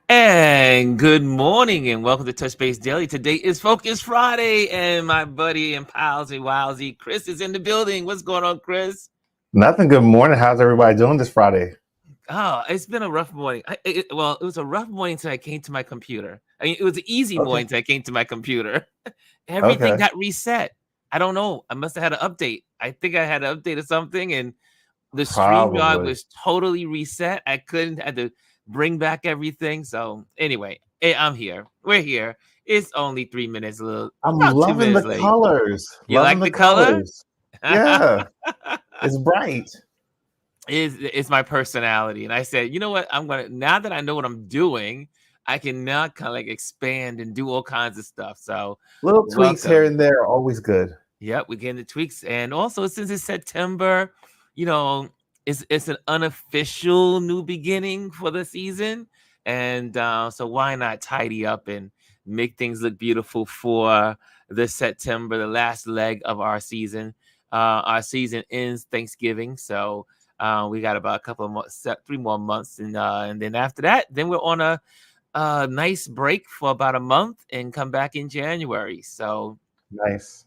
And good morning and welcome to Touch Base Daily. Today is Focus Friday, and my buddy and palsy wowsy Chris is in the building. What's going on, Chris? Nothing. Good morning. How's everybody doing this Friday? Oh, it's been a rough morning. It was a rough morning until I came to my computer. I mean, it was an easy Okay. morning until I came to my computer. Everything Okay. got reset. I don't know. I must have had an update. I think I had an update or something, and the StreamYard Probably. was totally reset. I couldn't had to bring back everything. So anyway, I'm here. We're here. It's only 3 minutes, I'm about two loving minutes the late. colors. You Loving like the the color? colors. Yeah. It's bright. It's my personality. And I said, you know what? I'm gonna now that I know what I'm doing, I can now kind of like expand and do all kinds of stuff. So Little tweaks here welcome. and there are always good. Yep, we're getting the tweaks. And also since it's September, you know, it's an unofficial new beginning for the season. And so why not tidy up and make things look beautiful for the September, the last leg of our season. Our season ends Thanksgiving. So we got about a couple of months, 3 more months, and then after that, then we're on a nice break for about a month and come back in January. So Nice.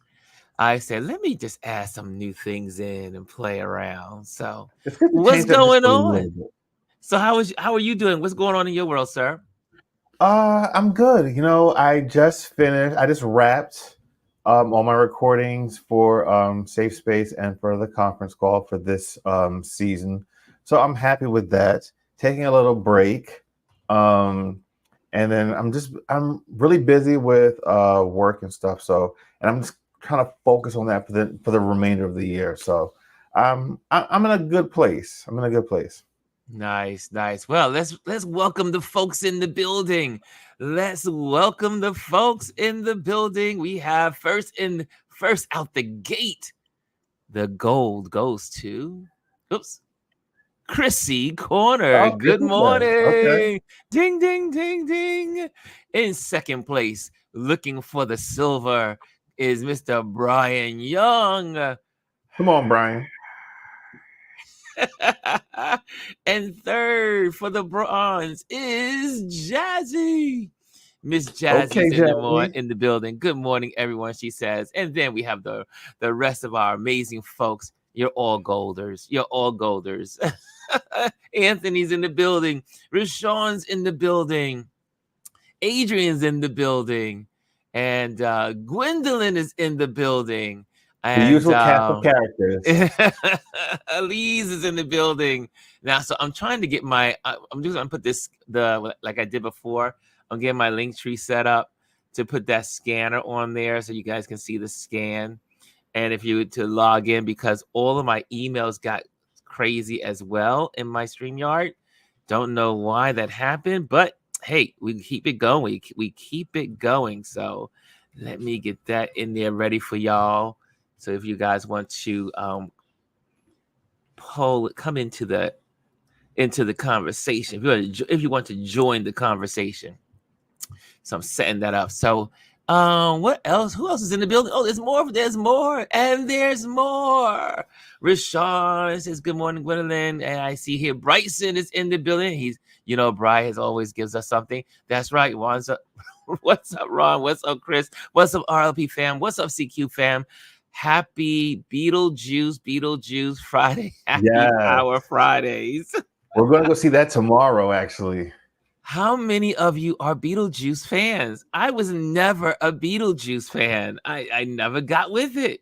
I said, let me just add some new things in and play around. So, It's good to what's change up just going a little on? bit. So, how are you doing? What's going on in your world, sir? I'm good. I just wrapped all my recordings for Safe Space and for the conference call for this season. So I'm happy with that. Taking a little break. Um and then I'm really busy with work and stuff. And I'm just kind of focused on that for the remainder of the year. So I'm in a good place. I'm in a good place. Nice, nice. Well, let's welcome the folks in the building. Let's welcome the folks in the building. We have first out the gate. The gold goes to, oops, Chrissy Corner. Oh, Good Christmas Day. Okay. morning. Ding, ding, ding, ding. In second place, looking for the silver, is Mr. Brian Young. Come on, Brian. And third for the bronze is Jazzy. Miss Okay, Jazzy's Jazzy. in the building. Good morning, everyone, she says. And then we have the rest of our amazing folks. You're all golders. You're all golders. Anthony's in the building. Rashawn's in the building. Adrian's in the building. And Gwendolyn is in the building. The And usual cast of characters. Elise is in the building. Now, so I'm trying to get I'm just gonna put like I did before. I'm getting my link tree set up to put that scanner on there so you guys can see the scan. And if you to log in, because all of my emails got crazy as well in my StreamYard. Don't know why that happened, but hey, we keep it going. We keep it going. So let me get that in there ready for y'all. So if you guys want to come into the conversation, if you want to join the conversation. So I'm setting that up. So what else? Who else is in the building? Oh, there's more, and there's more. Rashawn says, good morning, Gwendolyn. And I see here Bryson is in the building. Bryce always gives us something. That's right. What's up? What's up, Ron? What's up, Chris? What's up, RLP fam? What's up, CQ fam? Happy Beetlejuice Friday. Happy Yeah. Power Fridays. We're going to go see that tomorrow, actually. How many of you are Beetlejuice fans? I was never a Beetlejuice fan. I never got with it.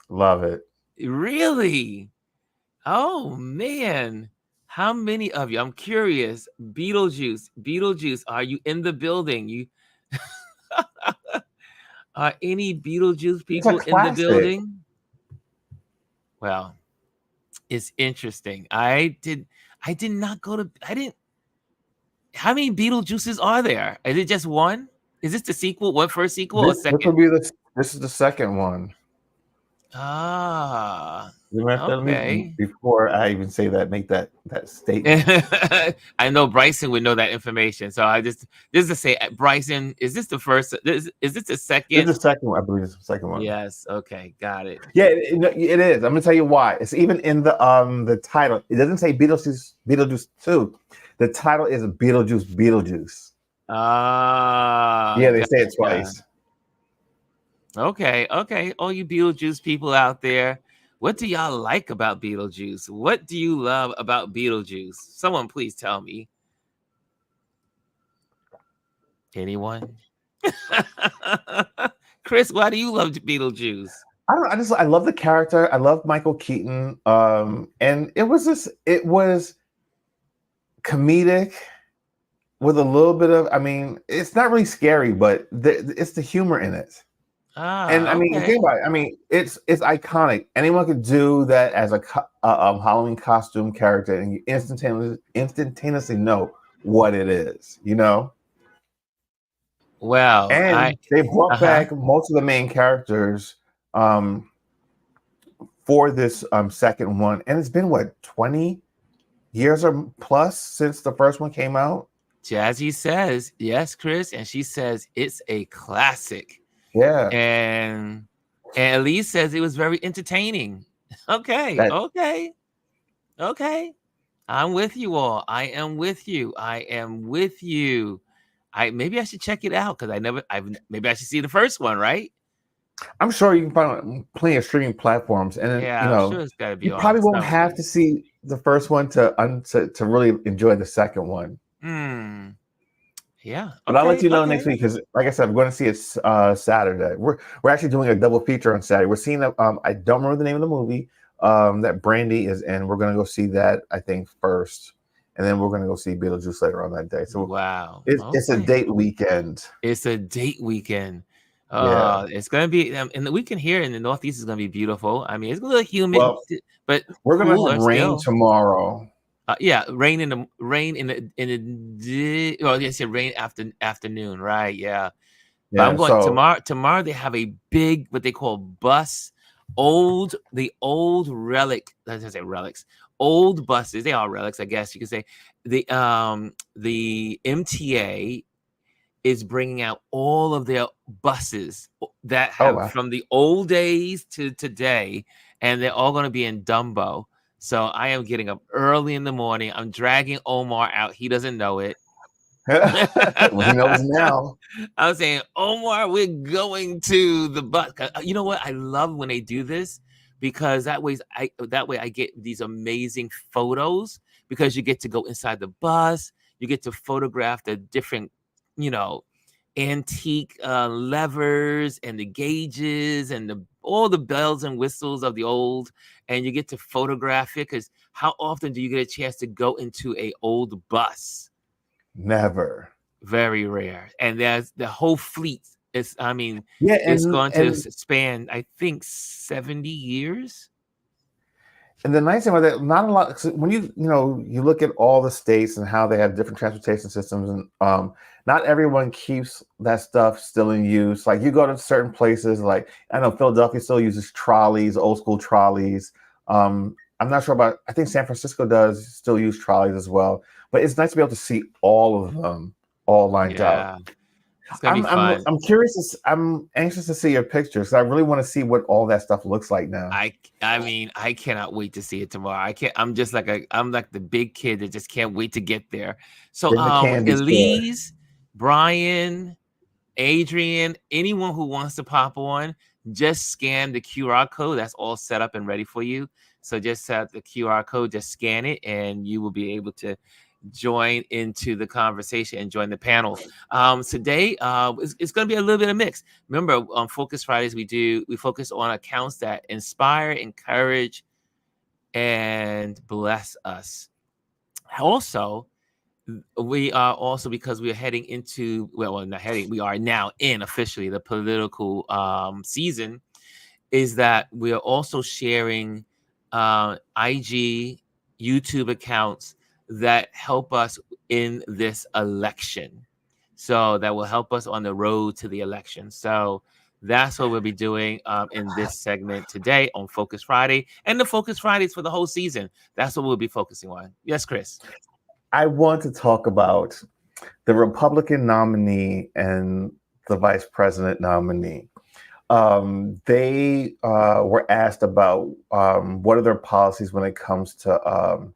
Love it. Really? Oh, man. How many of you? I'm curious. Beetlejuice, are you in the building? Are any Beetlejuice It's a people in the classic. building? Well, it's interesting. I did not go to I didn't How many Beetlejuices are there? Is it just one? Is this the sequel? What, first sequel or This will second? be this is the second one. Ah, You have to tell me okay. before I even say that, make that statement. I know Bryson would know that information. So just to say, Bryson, is this the first? Is this the This is second? the second one. I believe it's the second one. Yes. Okay. Got it. Yeah, it is. I'm gonna tell you why. It's even in the title. It doesn't say Beetlejuice 2. The title is Beetlejuice. Beetlejuice. Ah, Yeah, they say it gotcha. twice. Okay, okay. All you Beetlejuice people out there, what do y'all like about Beetlejuice? What do you love about Beetlejuice? Someone please tell me. Anyone? Chris, why do you love Beetlejuice? I don't. I love the character. I love Michael Keaton. And it was comedic with a little bit of. I mean, it's not really scary, but it's the humor in it. And I Ah, mean, think okay. about it. I mean, it's iconic. Anyone could do that as a Halloween costume character, and you instantaneously know what it is. You know. Well, And they brought uh-huh. back most of the main characters um, for this second one, and it's been what 20 years or plus since the first one came out. Jazzy says, yes, Chris, and she says it's a classic. Yeah, And Elise says it was very entertaining. Okay, that okay, okay. I'm with you all. I am with you. I am with you. I maybe I should check it out because maybe I should see the first one, right? I'm sure you can find on plenty of streaming platforms, and Yeah, I'm sure it's gotta be you on probably won't have somewhere. to see the first one to really enjoy the second one. Hmm. Yeah. But I'll let Okay. you know next Okay. week because, like I said, I'm going to see it Saturday. We're actually doing a double feature on Saturday. We're seeing I don't remember the name of the movie that Brandy is in. We're going to go see that I think first, and then we're going to go see Beetlejuice later on that day. So Wow. it's a Okay. date weekend. It's a date weekend. Yeah. It's gonna be, and the weekend here in the Northeast is gonna be beautiful. I mean, it's a little humid, Well, but we're going to have cooler rain still. tomorrow. Yeah, rain well, yes, yeah, rain afternoon, right? Yeah, but I'm Yeah. going So tomorrow. Tomorrow they have a big what they call bus, the old relic. Let's say relics, old buses. They are relics, I guess you could say. The MTA is bringing out all of their buses that oh have wow. from the old days to today, and they're all going to be in Dumbo. So I am getting up early in the morning. I'm dragging Omar out. He doesn't know it. Well, he knows now. I was saying, Omar, we're going to the bus. You know what? I love when they do this because that way I get these amazing photos because you get to go inside the bus, you get to photograph the different, you know, antique levers and the gauges and all the bells and whistles of the old, and you get to photograph it because how often do you get a chance to go into a old bus? Never. Very rare. And there's the whole fleet. I mean, Yeah, it's going to and span, I think, 70 years. And the nice thing about that, not a lot. When you look at all the states and how they have different transportation systems, and not everyone keeps that stuff still in use. Like you go to certain places, like I know Philadelphia still uses trolleys, old school trolleys. I'm not sure about. I think San Francisco does still use trolleys as well. But it's nice to be able to see all of them all lined up. Yeah, it's gonna be fun. I'm curious. I'm anxious to see your pictures. I really want to see what all that stuff looks like now. I mean, I cannot wait to see it tomorrow. I can't. I'm like the big kid that just can't wait to get there. So, In the candy store. Elise, Brian, Adrian, anyone who wants to pop on, just scan the QR code. That's all set up and ready for you. So just set the QR code, just scan it, and you will be able to join into the conversation and join the panel. Today, it's going to be a little bit of mix. Remember, on Focus Fridays, we focus on accounts that inspire, encourage, and bless us. Also, we are also because we are heading into not heading, we are now in officially the political season. Is that we are also sharing IG, YouTube accounts that help us in this election. So that will help us on the road to the election. So that's what we'll be doing in this segment today on Focus Friday, and the Focus Fridays for the whole season. That's what we'll be focusing on. Yes, Chris. I want to talk about the Republican nominee and the vice president nominee. They were asked about what are their policies when it comes to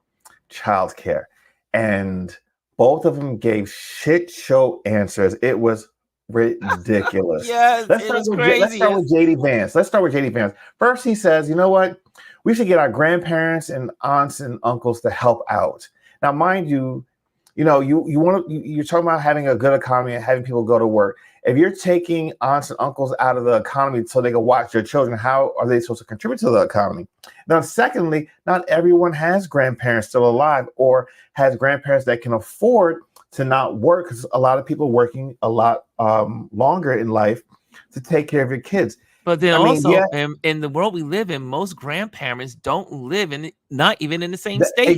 childcare, and Both of them gave shit show answers. It was ridiculous. Yes, it was Let's crazy. start with JD Vance. Let's start with JD Vance. First, he says, "You know what? We should get our grandparents and aunts and uncles to help out." Now, mind you, you're talking about having a good economy and having people go to work. If you're taking aunts and uncles out of the economy so they can watch their children, how are they supposed to contribute to the economy? Now, secondly, not everyone has grandparents still alive or has grandparents that can afford to not work, because a lot of people working a lot longer in life to take care of your kids. But then I mean, also yeah, in the world we live in, most grandparents don't live in not even in the same state.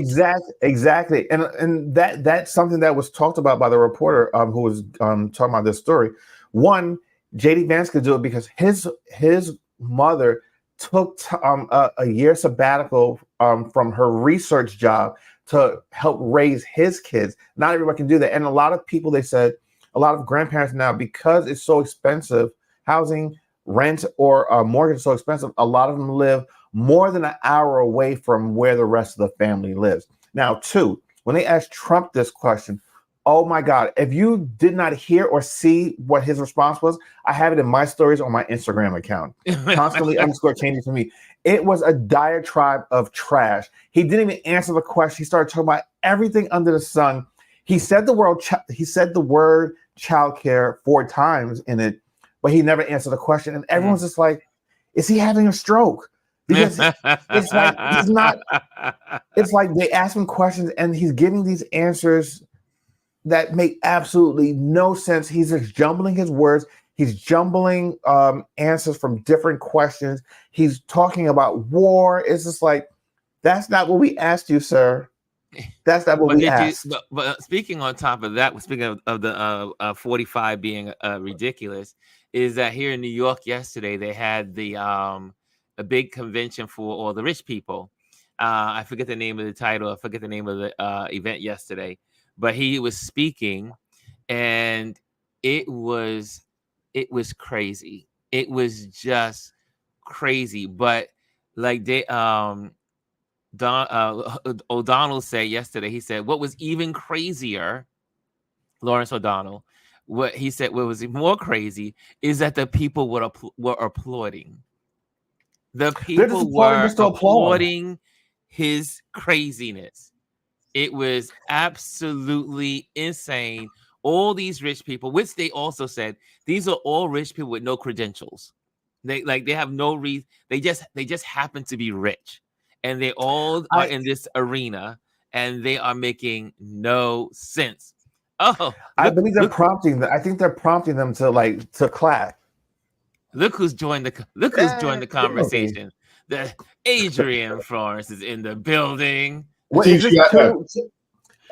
exactly, and that's something that was talked about by the reporter who was talking about this story. One, JD Vance could do it because his mother took a year sabbatical from her research job to help raise his kids. Not everyone can do that, and a lot of people, they said, a lot of grandparents now, because it's so expensive, housing, rent, or mortgage is so expensive, a lot of them live more than an hour away from where the rest of the family lives. Now, two, when they asked Trump this question, oh my God, if you did not hear or see what his response was, I have it in my stories on my Instagram account. Constantly underscore changing for me. It was a diatribe of trash. He didn't even answer the question. He started talking about everything under the sun. He said the word childcare 4 times in it, but he never answered the question. And everyone's just like, is he having a stroke? Because it's like he's not. It's like they ask him questions and he's giving these answers that make absolutely no sense. He's just jumbling his words. He's jumbling answers from different questions. He's talking about war. It's just like, that's not what we asked you, sir. That's not what But we did you? asked. But speaking on top of that, speaking of the 45 being ridiculous, is that here in New York yesterday they had the a big convention for all the rich people. I forget the name of the title. I forget the name of the event yesterday, but he was speaking, and it was crazy. It was just crazy. But like they O'Donnell said yesterday, he said what was even crazier, Lawrence O'Donnell, what he said, what was more crazy is that the people were applauding. The They're just people applauding were just to applaud. applauding his craziness. It was absolutely insane. All these rich people, which they also said, these are all rich people with no credentials. They have no reason. They just happen to be rich, and they all are I in this arena, and they are making no sense. Oh, I look, believe they're look, prompting. I think they're prompting them to clap. look who's joined the Hey, conversation. The Adrian Florence is in the building. what is this too?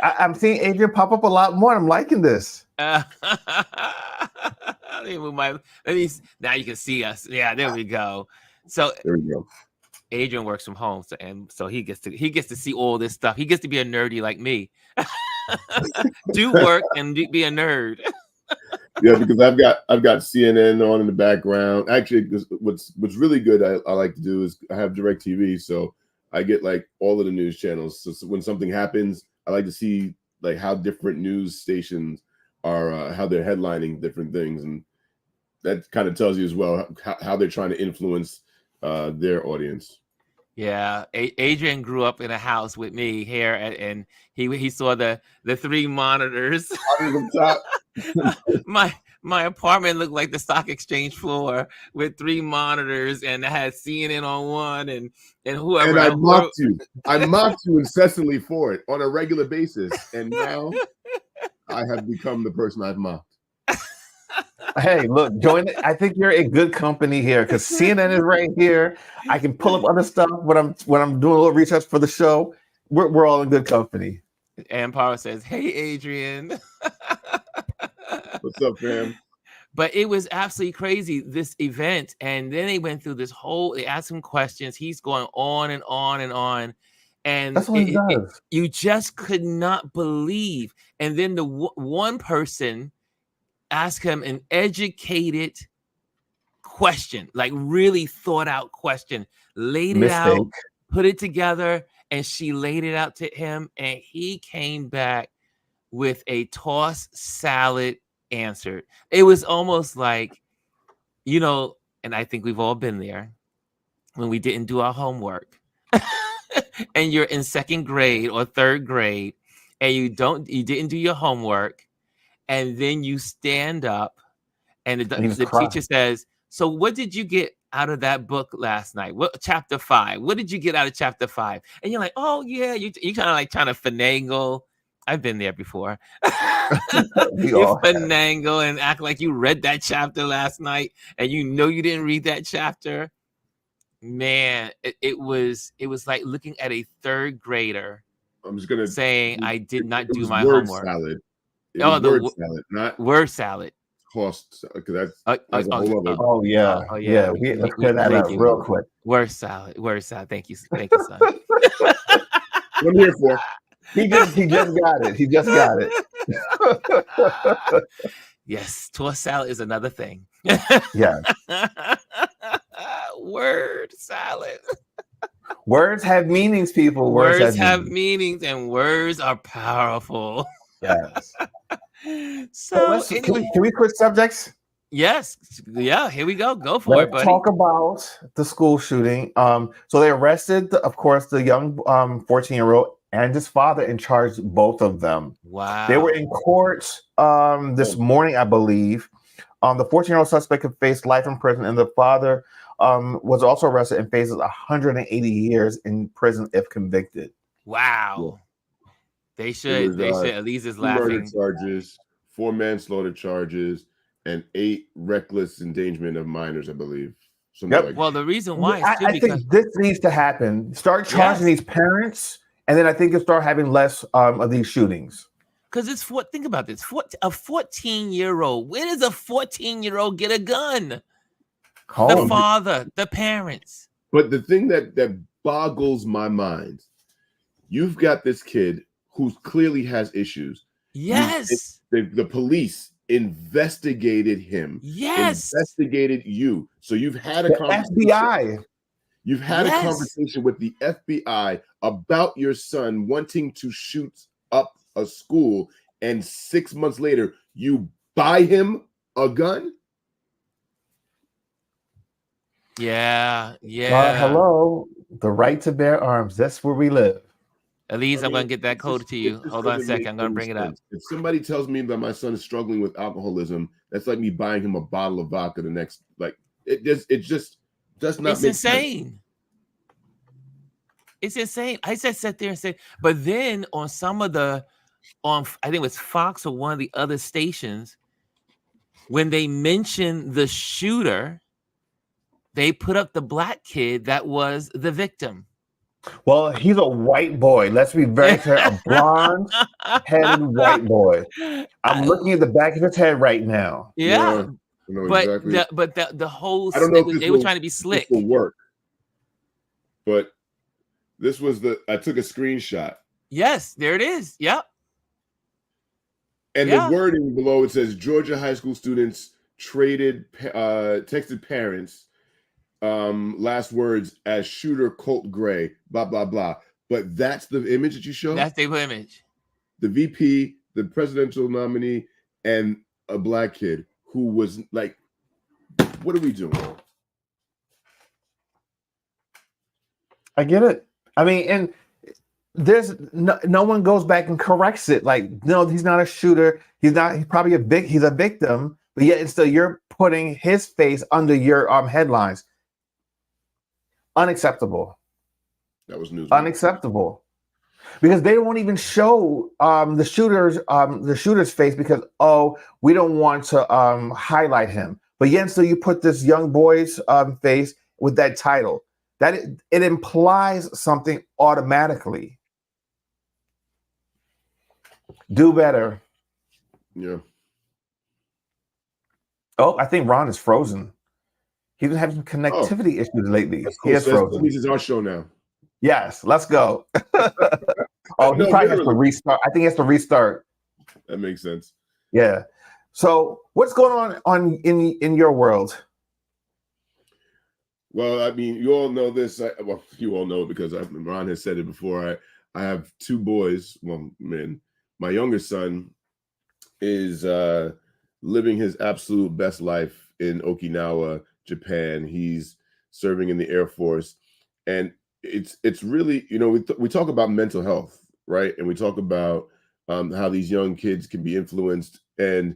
I'm seeing Adrian pop up a lot more. I'm liking this. Let me move now you can see us. Yeah, there we go. So There we go. Adrian works from home, so he gets to see all this stuff. He gets to be a nerdy like me. Do work and be a nerd. Yeah, because I've got CNN on in the background. Actually, what's really good I like to do is I have DirecTV, so I get like all of the news channels. So when something happens, I like to see like how different news stations are how they're headlining different things, and that kind of tells you as well how they're trying to influence their audience. Yeah, Adrian grew up in a house with me here, and he saw the 3 monitors. my apartment looked like the stock exchange floor with 3 monitors, and I had CNN on one, and whoever. And I mocked you incessantly for it on a regular basis, and now I have become the person I've mocked. Hey, look, join it. I think you're in good company here because CNN is right here. I can pull up other stuff when I'm doing a little research for the show. We're all in good company. And Power says, "Hey, Adrian." What's up, fam? But it was absolutely crazy, this event. And then they went through they asked him questions. He's going on and on and on. And That's what he does. you just could not believe. And then the one person asked him an educated question, like really thought out question, laid it out, put it together, and she laid it out to him. And he came back with a tossed salad answered. It was almost like, and I think we've all been there when we didn't do our homework and you're in second grade or third grade and you didn't do your homework, and then you stand up and the teacher says, so what did you get out of that book last night? What chapter 5? What did you get out of chapter 5? And you're like, oh yeah, you kind of like trying to finagle. I've been there before. You finagle and act like you read that chapter last night and you didn't read that chapter. Man, it was like looking at a third grader. I'm just gonna saying I did not do my word homework. Salad. It was word salad, not word salad. Cost, because that's a whole other. Oh yeah, yeah. Let's clear that up real quick. Word salad. Thank you, son. What I'm here for. He just got it. He just got it. Yes, tossed salad is another thing. Yeah. Word salad. Words have meanings, people. Words have meanings, and words are powerful. Yes. So can we switch subjects? Yes. Yeah, here we go. Go for Let's it, buddy. talk about the school shooting. So they arrested, of course, the young 14-year-old and his father and charged both of them. Wow. They were in court this morning, I believe. The 14-year-old suspect could face life in prison, and the father was also arrested and faces 180 years in prison if convicted. Wow. They should. Elise is laughing. Murder charges, 4 manslaughter charges, and 8 reckless endangerment of minors, I believe. Well, the reason why is I think this needs to happen. Start charging these parents, and then I think you'll start having less of these shootings. Because think about this. A 14-year-old. Where does a 14-year-old get a gun? Home. The father, the parents. But the thing that boggles my mind, you've got this kid who clearly has issues. Yes. The police investigated him. Yes. Investigated you. So you've had a conversation. FBI. You've had a conversation with the FBI about your son wanting to shoot up a school, and 6 months later, you buy him a gun? Yeah. Hello. The right to bear arms. That's where we live. Elise, I'm going to get that code to you. Hold on a second. I'm going to bring it up. If somebody tells me that my son is struggling with alcoholism, that's like me buying him a bottle of vodka the next, it just does not make insane. Sense. It's insane. I just sat there and said, but then on some of I think it was Fox or one of the other stations, when they mentioned the shooter, they put up the black kid that was the victim. Well, he's a white boy. Let's be very clear. A blonde-headed white boy. I'm looking at the back of his head right now. Yeah. Exactly. But the whole I don't know they were trying to be slick. This will work. But this was I took a screenshot. Yes, there it is. Yep. And the wording below, it says Georgia high school students texted parents last words as shooter Colt Gray, blah, blah, blah. But that's the image that you show? That's the image. The VP, the presidential nominee, and a black kid who was like, what are we doing? I get it. I mean, and there's no one goes back and corrects it. Like, no, he's not a shooter. He's probably he's a victim, but yet still you're putting his face under your headlines. Unacceptable. That was news. Unacceptable. Because they won't even show the shooter's face because we don't want to highlight him. But yet still you put this young boy's face with that title. That it implies something automatically. Do better. Yeah. Oh, I think Ron is frozen. He's been having some connectivity issues lately. That's cool. He is frozen. This is our show now. Yes, let's go. He probably has to restart. I think he has to restart. That makes sense. Yeah. So what's going on in your world? Well, I mean, you all know this. You all know it because Ron has said it before. I have 2 boys, well, men, my younger son is living his absolute best life in Okinawa, Japan. He's serving in the Air Force, and it's really, we talk about mental health, right? And we talk about how these young kids can be influenced. And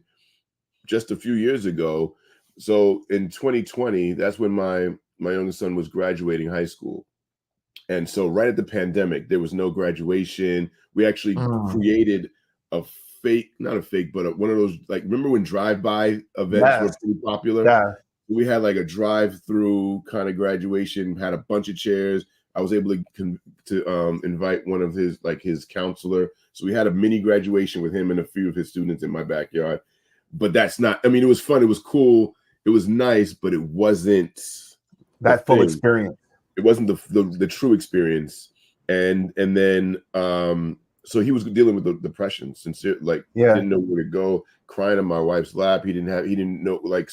just a few years ago, so in 2020, that's when my youngest son was graduating high school. And so right at the pandemic, there was no graduation. We actually created a fake, not a fake, but one of those, like, remember when drive-by events were pretty popular? Yeah. We had like a drive-through kind of graduation, had a bunch of chairs. I was able to invite one of his counselor. So we had a mini graduation with him and a few of his students in my backyard. But that's not, I mean, it was fun. It was cool. It was nice, but it wasn't that full experience. It wasn't the true experience. And then so he was dealing with the depression, didn't know where to go, crying in my wife's lap. He didn't know, like,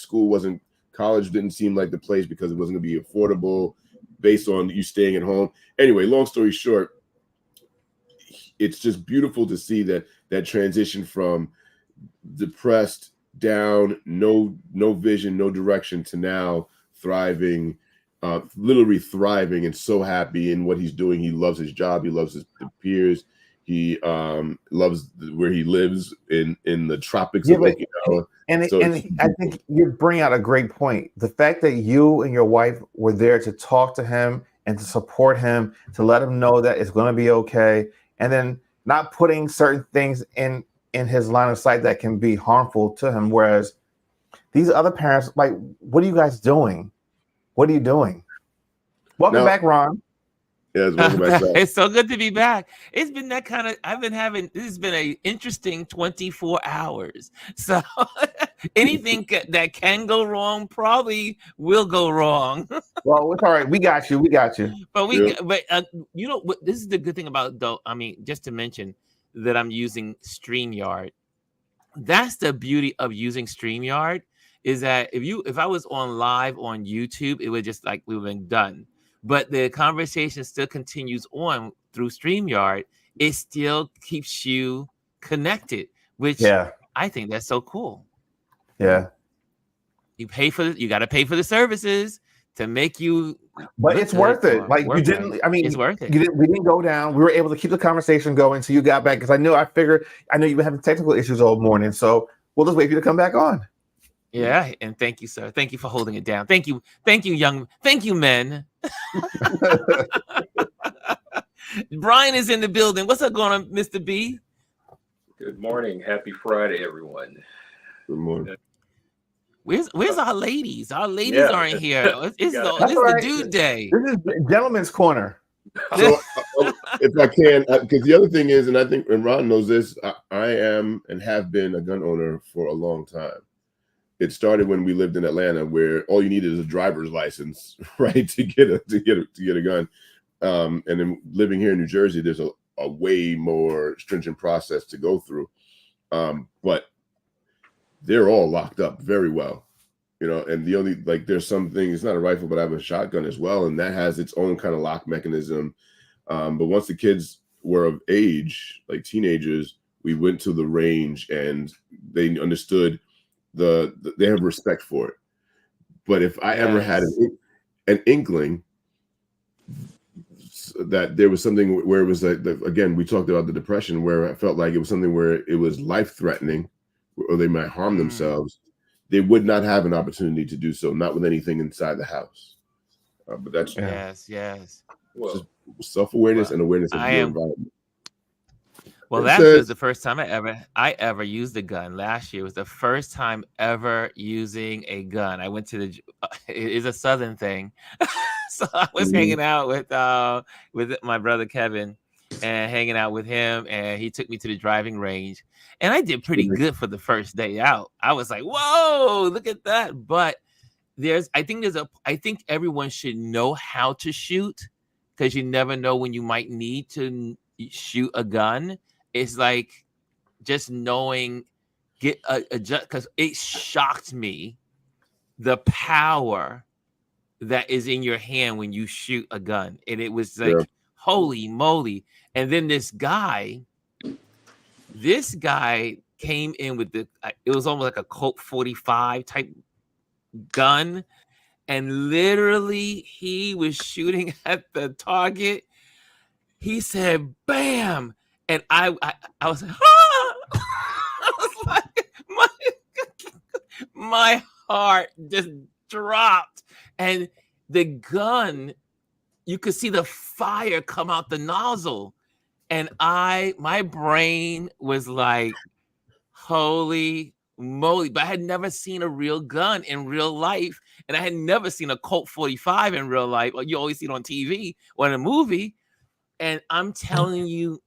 college didn't seem like the place because it wasn't going to be affordable based on you staying at home. Anyway, long story short, it's just beautiful to see that transition from depressed, down, no vision, no direction, to now thriving, literally thriving, and so happy in what he's doing. He loves his job. He loves his peers. He loves where he lives in the tropics of Okinawa. And I think you bring out a great point. The fact that you and your wife were there to talk to him and to support him, to let him know that it's going to be okay, and then not putting certain things in his line of sight that can be harmful to him. Whereas these other parents, like, what are you guys doing? What are you doing? Welcome back, Ron. Yeah, it's so good to be back. It's been that kind of, this has been an interesting 24 hours. So anything that can go wrong probably will go wrong. Well, it's all right. We got you. But this is the good thing about, though. I mean, just to mention that I'm using StreamYard. That's the beauty of using StreamYard, is that if I was on live on YouTube, it would just, like, we would have been done. But the conversation still continues on through StreamYard. It still keeps you connected, which I think that's so cool. Yeah. You got to pay for the services to make you. But it's worth it. Like, you didn't, right. I mean, it's worth it. We didn't go down. We were able to keep the conversation going. So you got back, because I know you were having technical issues all morning. So we'll just wait for you to come back on. Yeah, and thank you, sir. Thank you for holding it down. Thank you, men. Brian is in the building. What's up going on, Mr. B? Good morning. Happy Friday, everyone. Good morning. Where's our ladies? Our ladies aren't here. This is the dude day. This is gentleman's corner. So, if I can, because the other thing is, and I think, and Ron knows this, I am and have been a gun owner for a long time. It started when we lived in Atlanta, where all you needed is a driver's license, right, to get a gun. And then living here in New Jersey, there's a way more stringent process to go through. But they're all locked up very well, and the only, like, there's some things, it's not a rifle, but I have a shotgun as well, and that has its own kind of lock mechanism. But once the kids were of age, like teenagers, we went to the range and they understood they have respect for it. But if I ever had an inkling that there was something where it was like, again, we talked about the depression, where I felt like it was something where it was life-threatening or they might harm themselves, they would not have an opportunity to do so, not with anything inside the house. But that's yes. Well, self-awareness and awareness of your environment. Well, last year was the first time I ever used a gun. Last year was the first time ever using a gun. I went to it is a Southern thing. So I was hanging out with my brother Kevin, and hanging out with him, and he took me to the driving range, and I did pretty good for the first day out. I was like, whoa, look at that. But I think everyone should know how to shoot, because you never know when you might need to shoot a gun. It's like just knowing, because it shocked me the power that is in your hand when you shoot a gun. And it was like, holy moly. And then this guy This guy came in with it was almost like a Colt 45 type gun, and literally he was shooting at the target. He said, "Bam!" And I was like, ah! I was like, my heart just dropped, and the gun, you could see the fire come out the nozzle, and my brain was like, holy moly. But I had never seen a real gun in real life, and I had never seen a Colt 45 in real life. Like, you always see it on TV or in a movie. And I'm telling you,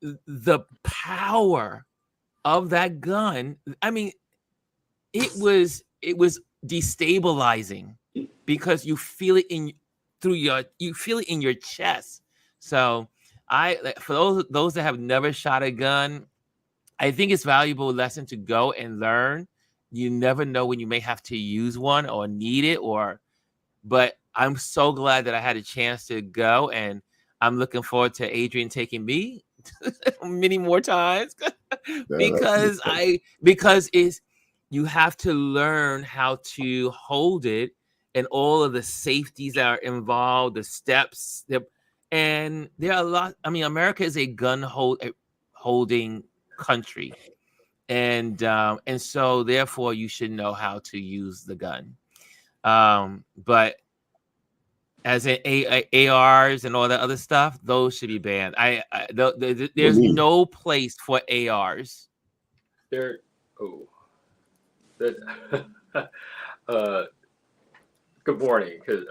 the power of that gun, I mean, it was destabilizing, because you feel it you feel it in your chest. So for those that have never shot a gun, I think it's a valuable lesson to go and learn. You never know when you may have to use one or need it, but I'm so glad that I had a chance to go, and I'm looking forward to Adrian taking me many more times because it's, you have to learn how to hold it and all of the safeties that are involved, the steps, and there are a lot. I mean, America is a holding country, and so therefore you should know how to use the gun. But as in ARs and all that other stuff, those should be banned. There's no place for ARs. There, oh, that. Good morning, because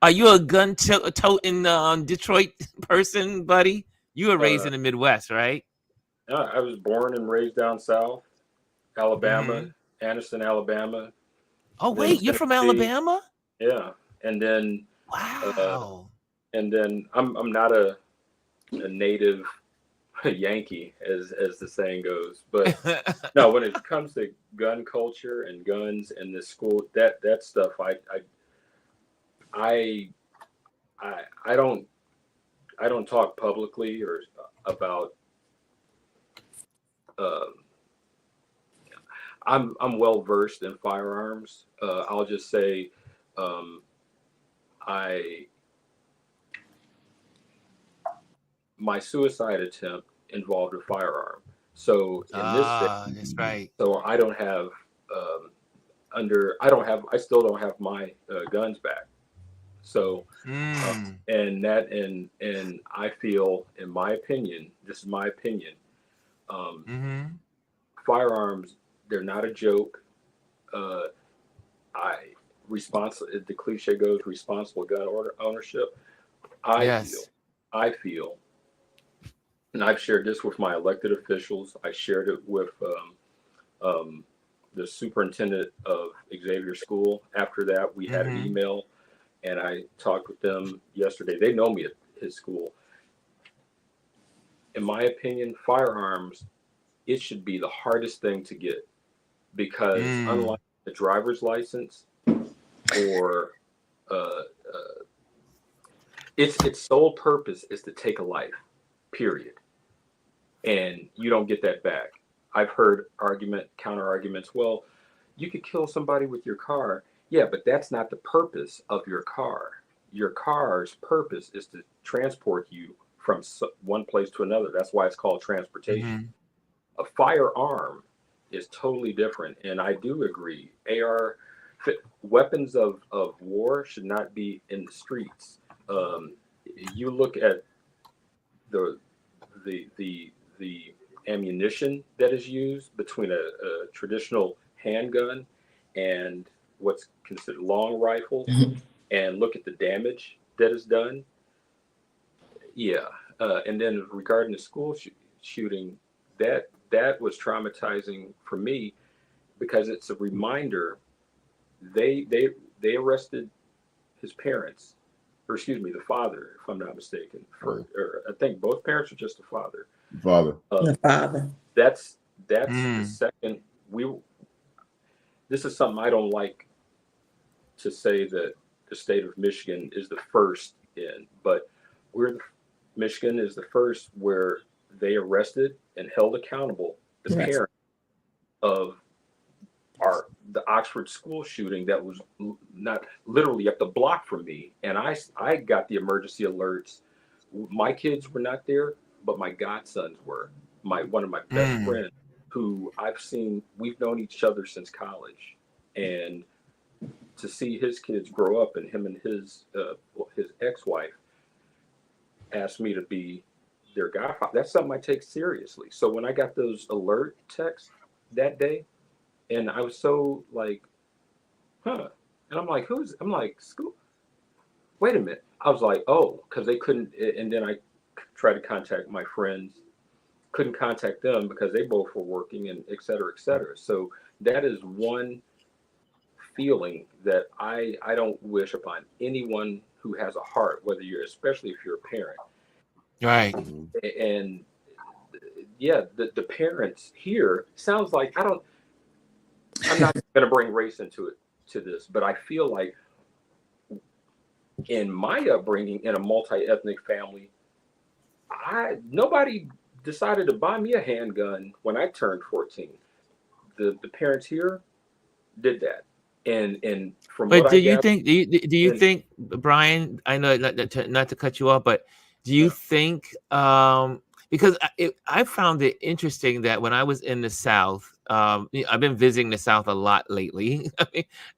Are you a gun toting Detroit person, buddy? You were raised in the Midwest, right? I was born and raised down south, Alabama, Mm-hmm. Anderson, Alabama. Oh wait, you're from Alabama? Yeah, and then wow. And then I'm not a native Yankee, as the saying goes, but no, when it comes to gun culture and guns and the school, that stuff, I don't talk publicly or about. I'm well versed in firearms. I'll just say, my suicide attempt involved a firearm. So in this day, that's right. so I don't have I still don't have my guns back. So and I feel, in my opinion, this is my opinion, firearms, they're not a joke. The cliche goes, responsible gun ownership. I feel, and I've shared this with my elected officials. I shared it with the superintendent of Xavier School. After that, we had an email, and I talked with them yesterday. They know me at his school. In my opinion, firearms, it should be the hardest thing to get, because unlike the driver's license or its sole purpose is to take a life, period, and you don't get that back. I've heard counter arguments. Well, you could kill somebody with your car. Yeah, but that's not the purpose of your car. Your car's purpose is to transport you from one place to another. That's why it's called transportation. A firearm is totally different, and I do agree. Weapons of war should not be in the streets. You look at the ammunition that is used between a traditional handgun and what's considered long rifles, and look at the damage that is done. Yeah, and then regarding the school shooting, that was traumatizing for me, because it's a reminder. They arrested his parents, or excuse me, the father, if I'm not mistaken. Or I think both parents, or just the father. The father. That's the second. This is something I don't like to say, that the state of Michigan is the first in, but Michigan is the first where they arrested and held accountable the parent of the Oxford school shooting that was not literally up the block from me. And I got the emergency alerts. My kids were not there, but my godsons were. One of my best friends, who we've known each other since college, and to see his kids grow up, and him and his ex-wife asked me to be their godfather. That's something I take seriously. So when I got those alert texts that day, and I was so like, and I'm like, I'm like, school? Wait a minute. I was like, oh, because they couldn't, and then I tried to contact my friends, couldn't contact them because they both were working, and et cetera, et cetera. So that is one feeling that I don't wish upon anyone who has a heart, especially if you're a parent. Right. And yeah, the parents here sounds like, I'm not going to bring race into this, but I feel like in my upbringing in a multi-ethnic family, nobody decided to buy me a handgun when I turned 14. The parents here did that. And from But what do you think, Brian, I know not to cut you off, but do you think, because I found it interesting that when I was in the South, I've been visiting the South a lot lately,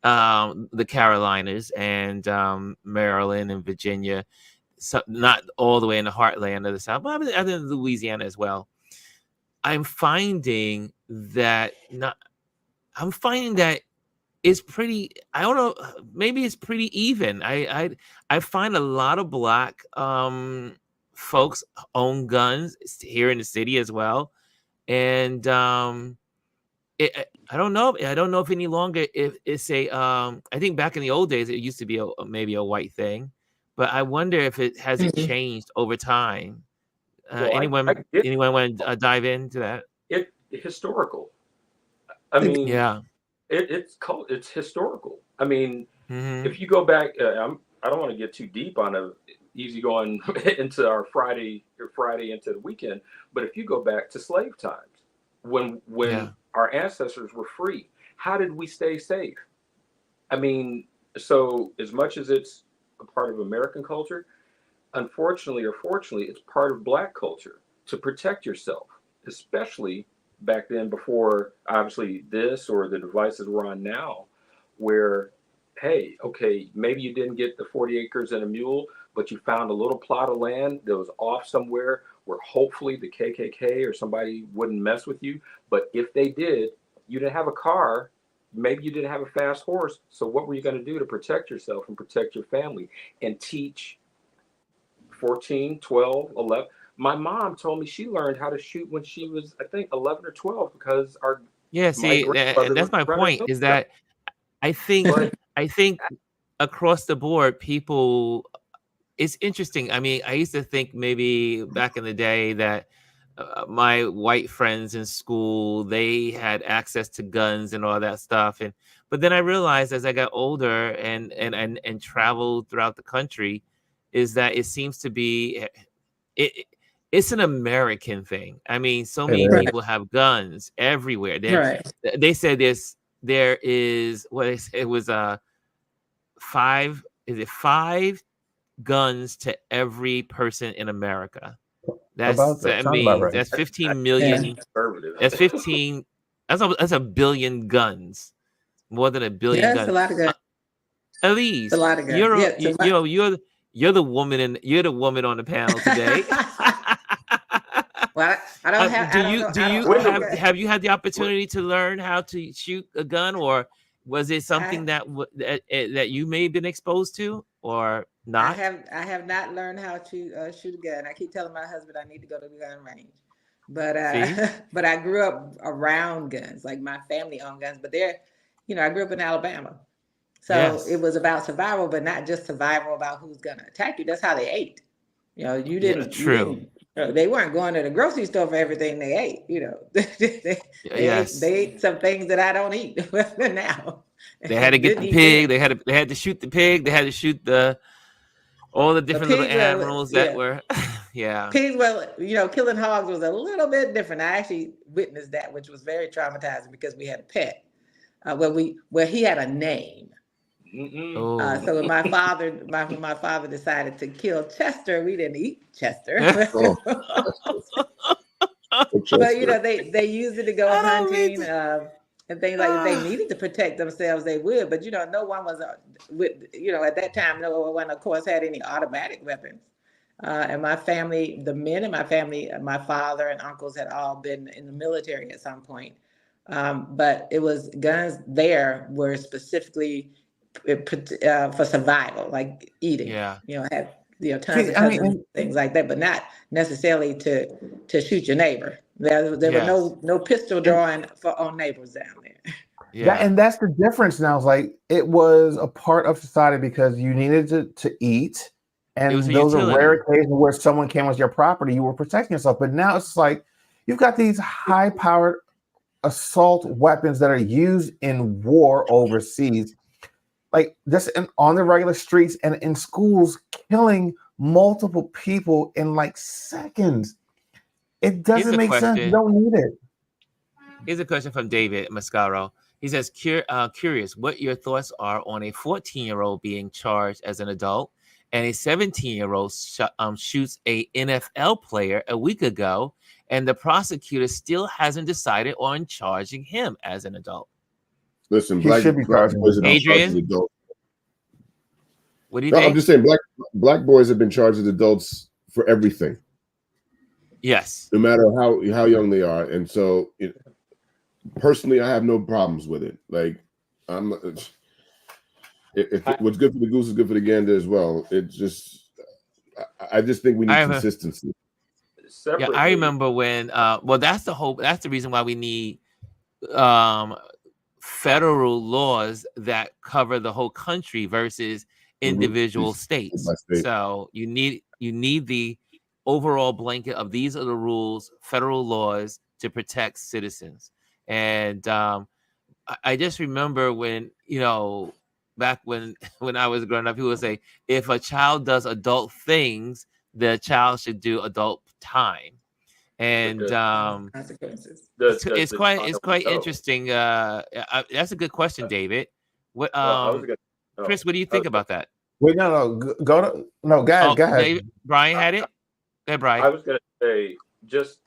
the Carolinas and Maryland and Virginia, so not all the way in the heartland of the South, but I've been in Louisiana as well. I'm finding that it's pretty, I don't know, maybe it's pretty even. I find a lot of Black folks own guns here in the city as well. And I don't know if any longer if it's I think back in the old days it used to be maybe a white thing, but I wonder if it hasn't changed over time. Anyone want to dive into that? It's historical. I mean, yeah. It's historical. I mean, if you go back, I don't want to get too deep on a easy going into our Friday into the weekend, but if you go back to slave times, when our ancestors were free, how did we stay safe? I mean, so as much as it's a part of American culture, unfortunately or fortunately, it's part of Black culture to protect yourself, especially back then, before obviously this or the devices we're on now, where, hey, okay, maybe you didn't get the 40 acres and a mule, but you found a little plot of land that was off somewhere where hopefully the KKK or somebody wouldn't mess with you. But if they did, you didn't have a car, maybe you didn't have a fast horse. So what were you going to do to protect yourself and protect your family and teach 14, 12, 11? My mom told me she learned how to shoot when she was, I think, 11 or 12 because that's my point. Is that I think across the board, people. It's interesting. I mean, I used to think maybe back in the day that my white friends in school, they had access to guns and all that stuff, but then I realized as I got older and traveled throughout the country, is that it seems to be it's an American thing. I mean, so many people have guns everywhere. They said there is it was 5 guns to every person in America. That's 15 million. That's 15. That's a billion guns. More than a billion guns. That's a lot of guns. Elise, a lot of guns. You're the woman on the panel today. Well, I don't have. Have you had the opportunity to learn how to shoot a gun, or was it something that you may have been exposed to, or not? I have not learned how to shoot a gun. I keep telling my husband I need to go to the gun range, but but I grew up around guns. Like my family owned guns, but I grew up in Alabama, so it was about survival, but not just survival about who's gonna attack you. That's how they ate. You didn't. True. They weren't going to the grocery store for everything they ate. They ate some things that I don't eat now. They had to get the pig. They had to shoot the pig. They had to shoot all the different little animals that were. Yeah. Pigs, well, killing hogs was a little bit different. I actually witnessed that, which was very traumatizing because we had a pet. Where he had a name. Oh. So when my father decided to kill Chester, we didn't eat Chester. Oh, But they used it to go I don't mean hunting to. and things like. If they needed to protect themselves, they would. But no one was at that time. No one, of course, had any automatic weapons. And my family, the men in my family, my father and uncles had all been in the military at some point. But it was guns there were specifically for survival, like eating. Yeah. Have tons of cousins, things like that, but not necessarily to shoot your neighbor. There were no pistol drawing on neighbors down there. Yeah. And that's the difference now. It's like it was a part of society because you needed to eat. And those are rare occasions where someone came with your property, you were protecting yourself. But now it's like you've got these high-powered assault weapons that are used in war overseas, like just on the regular streets and in schools, killing multiple people in like seconds. It doesn't make sense. You don't need it. Here's a question from David Mascaro. He says, curious what your thoughts are on a 14-year-old being charged as an adult and a 17-year-old shoots a NFL player a week ago, and the prosecutor still hasn't decided on charging him as an adult. Listen, he should be charged. Adrian, what do you think? I'm just saying, black boys have been charged as adults for everything. Yes, no matter how young they are, and so personally, I have no problems with it. Like what's good for the goose is good for the gander as well. I just think we need consistency. Yeah, I remember when. That's the reason why we need federal laws that cover the whole country versus individual states. So you need the overall blanket of these are the rules, federal laws to protect citizens. And I just remember when back when I was growing up, people would say, if a child does adult things, the child should do adult time. And consequences. It's quite interesting. That's a good question, David. What Chris, what do you think about that? Wait, no, go ahead. David, Brian had it. Go ahead, Brian. I was going to say just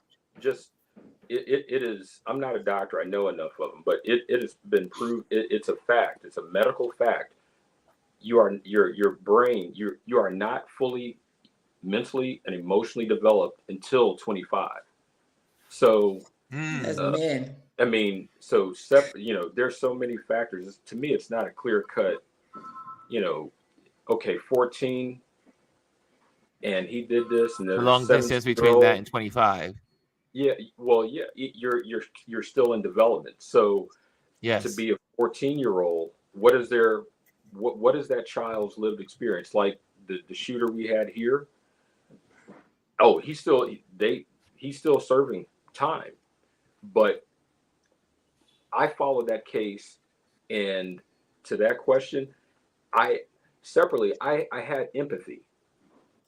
it is. I'm not a doctor. I know enough of them, but it has been proved. It's a fact. It's a medical fact. Your brain. You are not fully mentally and emotionally developed until 25. So as men, I mean, there's so many factors. To me, it's not a clear cut. Okay, 14, and he did this, and the long distance between that and 25. Yeah, well, yeah, you're still in development. So, yes, to be a 14-year-old, what is that child's lived experience? Like the shooter we had here. Oh, he's still serving time, but I followed that case, and to that question, I had empathy.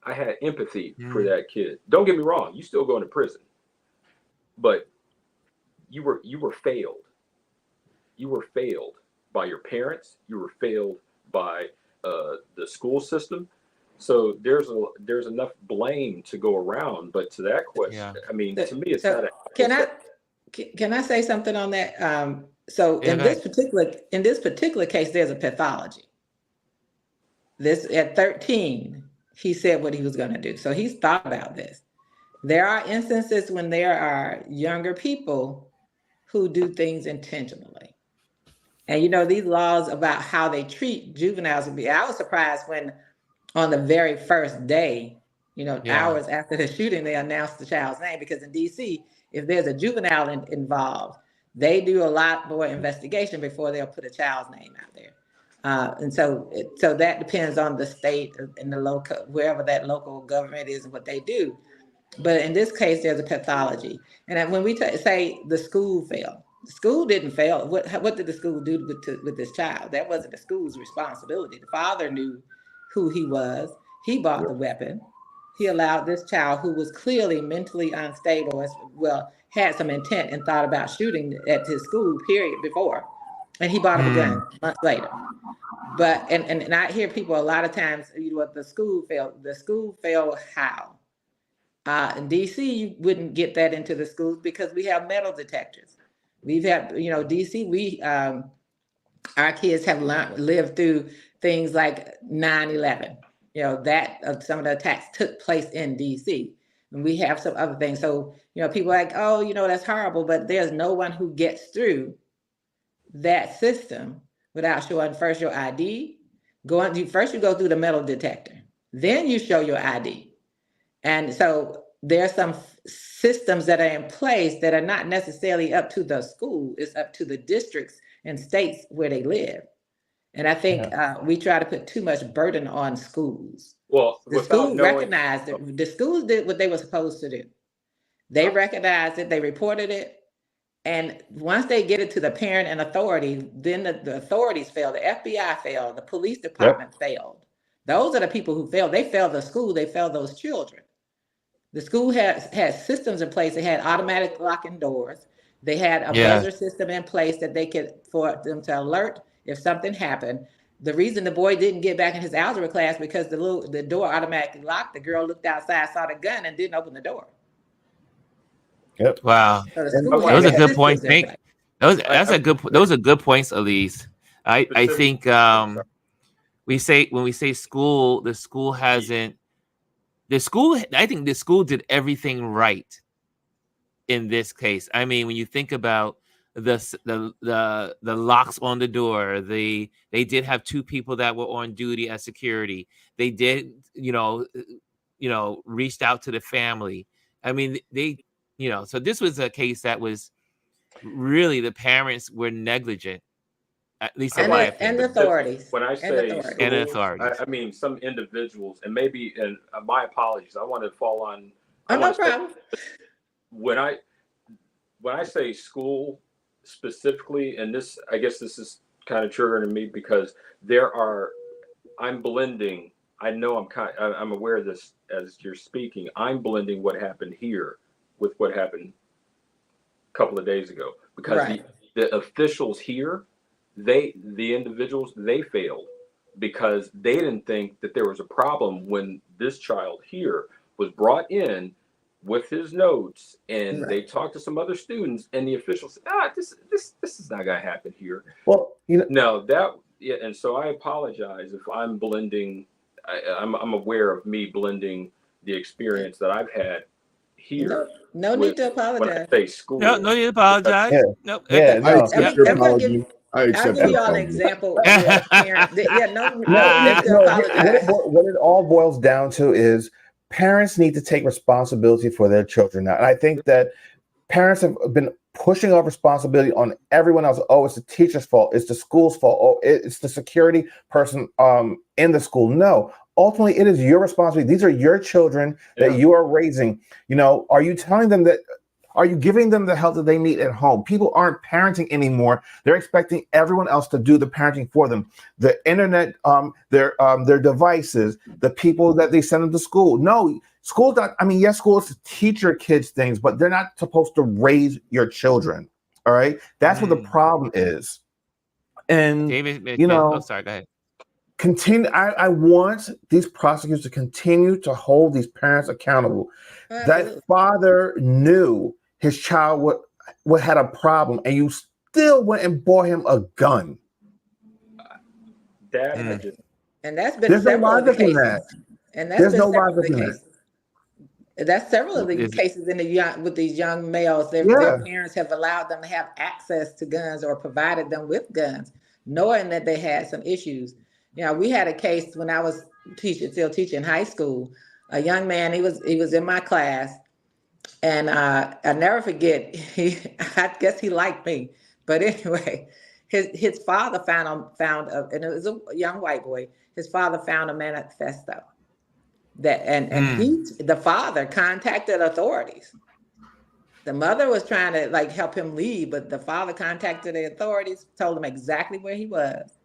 I had empathy for that kid. Don't get me wrong, you still going to prison, but you were failed. You were failed by your parents. You were failed by the school system. So there's enough blame to go around. But to that question, I mean, to me, it's not. Can I say something on that? In this particular case, there's a pathology. This at 13, he said what he was going to do. So he's thought about this. There are instances when there are younger people who do things intentionally. And these laws about how they treat juveniles would be. I was surprised when on the very first day, hours after the shooting, they announced the child's name, because in DC, if there's a juvenile involved, they do a lot more investigation before they'll put a child's name out there. And so that depends on the state and the local, wherever that local government is and what they do. But in this case, there's a pathology. And when we say the school failed, the school didn't fail. What did the school do with this child? That wasn't the school's responsibility. The father knew who he was. He bought the weapon. he allowed this child who was clearly mentally unstable as well, had some intent and thought about shooting at his school period before, and he bought him a gun months later. But and I hear people a lot of times, what the school failed. The school failed how? In DC, you wouldn't get that into the schools because we have metal detectors. We've had, DC, our kids have lived through things like 9/11. That some of the attacks took place in DC. And we have some other things. So, people are like, oh, that's horrible, but there's no one who gets through that system without showing first your ID. First you go through the metal detector, then you show your ID. And so there are some systems that are in place that are not necessarily up to the school, it's up to the districts and states where they live. And I think we try to put too much burden on schools. Well, the school recognized it. The schools did what they were supposed to do. They recognized it, they reported it. And once they get it to the parent and authority, then the authorities failed. The FBI failed. The police department failed. Those are the people who failed. They failed the school. They failed those children. The school had systems in place. They had automatic locking doors. They had a buzzer system in place that for them to alert if something happened. The reason the boy didn't get back in his algebra class because the door automatically locked. The girl looked outside, saw the gun, and didn't open the door. Yep. Wow. So those are good points. Those are good points, Elise. I think when we say school, I think the school did everything right in this case. I mean, when you think about the locks on the door, they did have 2 people that were on duty as security. They did, reached out to the family. I mean, so this was a case that was really the parents were negligent, at least in my opinion. And authorities. When I say authorities. I mean some individuals, and maybe, and my apologies, I want to fall on. No problem. When I say school specifically, and this, I guess this is kind of triggering me because I'm blending. I know I'm aware of this as you're speaking. I'm blending what happened here with what happened a couple of days ago, because the officials here, the individuals, they failed because they didn't think that there was a problem when this child here was brought in with his notes, and they talked to some other students, and the officials said, this is not going to happen here. Well, and so I apologize if I'm blending. I'm aware of me blending the experience that I've had here. No need to apologize. When I say school, no need to apologize. No. I accept I'll give you all an example. No need to apologize. What it all boils down to is parents need to take responsibility for their children now. And I think that parents have been pushing off responsibility on everyone else. Oh, it's the teacher's fault. It's the school's fault. Oh, it's the security person in the school. No, ultimately, it is your responsibility. These are your children that you are raising. Are you telling them that? Are you giving them the help that they need at home? People aren't parenting anymore. They're expecting everyone else to do the parenting for them. The internet, their devices, the people that they send them to school. No, school's not. I mean, yes, school is to teach your kids things, but they're not supposed to raise your children. All right, that's what the problem is. And David, sorry, go ahead. Continue. I want these prosecutors to continue to hold these parents accountable. That father knew his child would had a problem, and you still went and bought him a gun. And that's been there's no logic in that. And there's no logic in that. That's several of the cases with these young males. Their parents have allowed them to have access to guns or provided them with guns, knowing that they had some issues. We had a case when I was still teaching high school. A young man, he was in my class, and I never forget. I guess he liked me, but anyway, his father found and it was a young white boy. His father found a manifesto the father contacted authorities. The mother was trying to help him leave, but the father contacted the authorities, told them exactly where he was,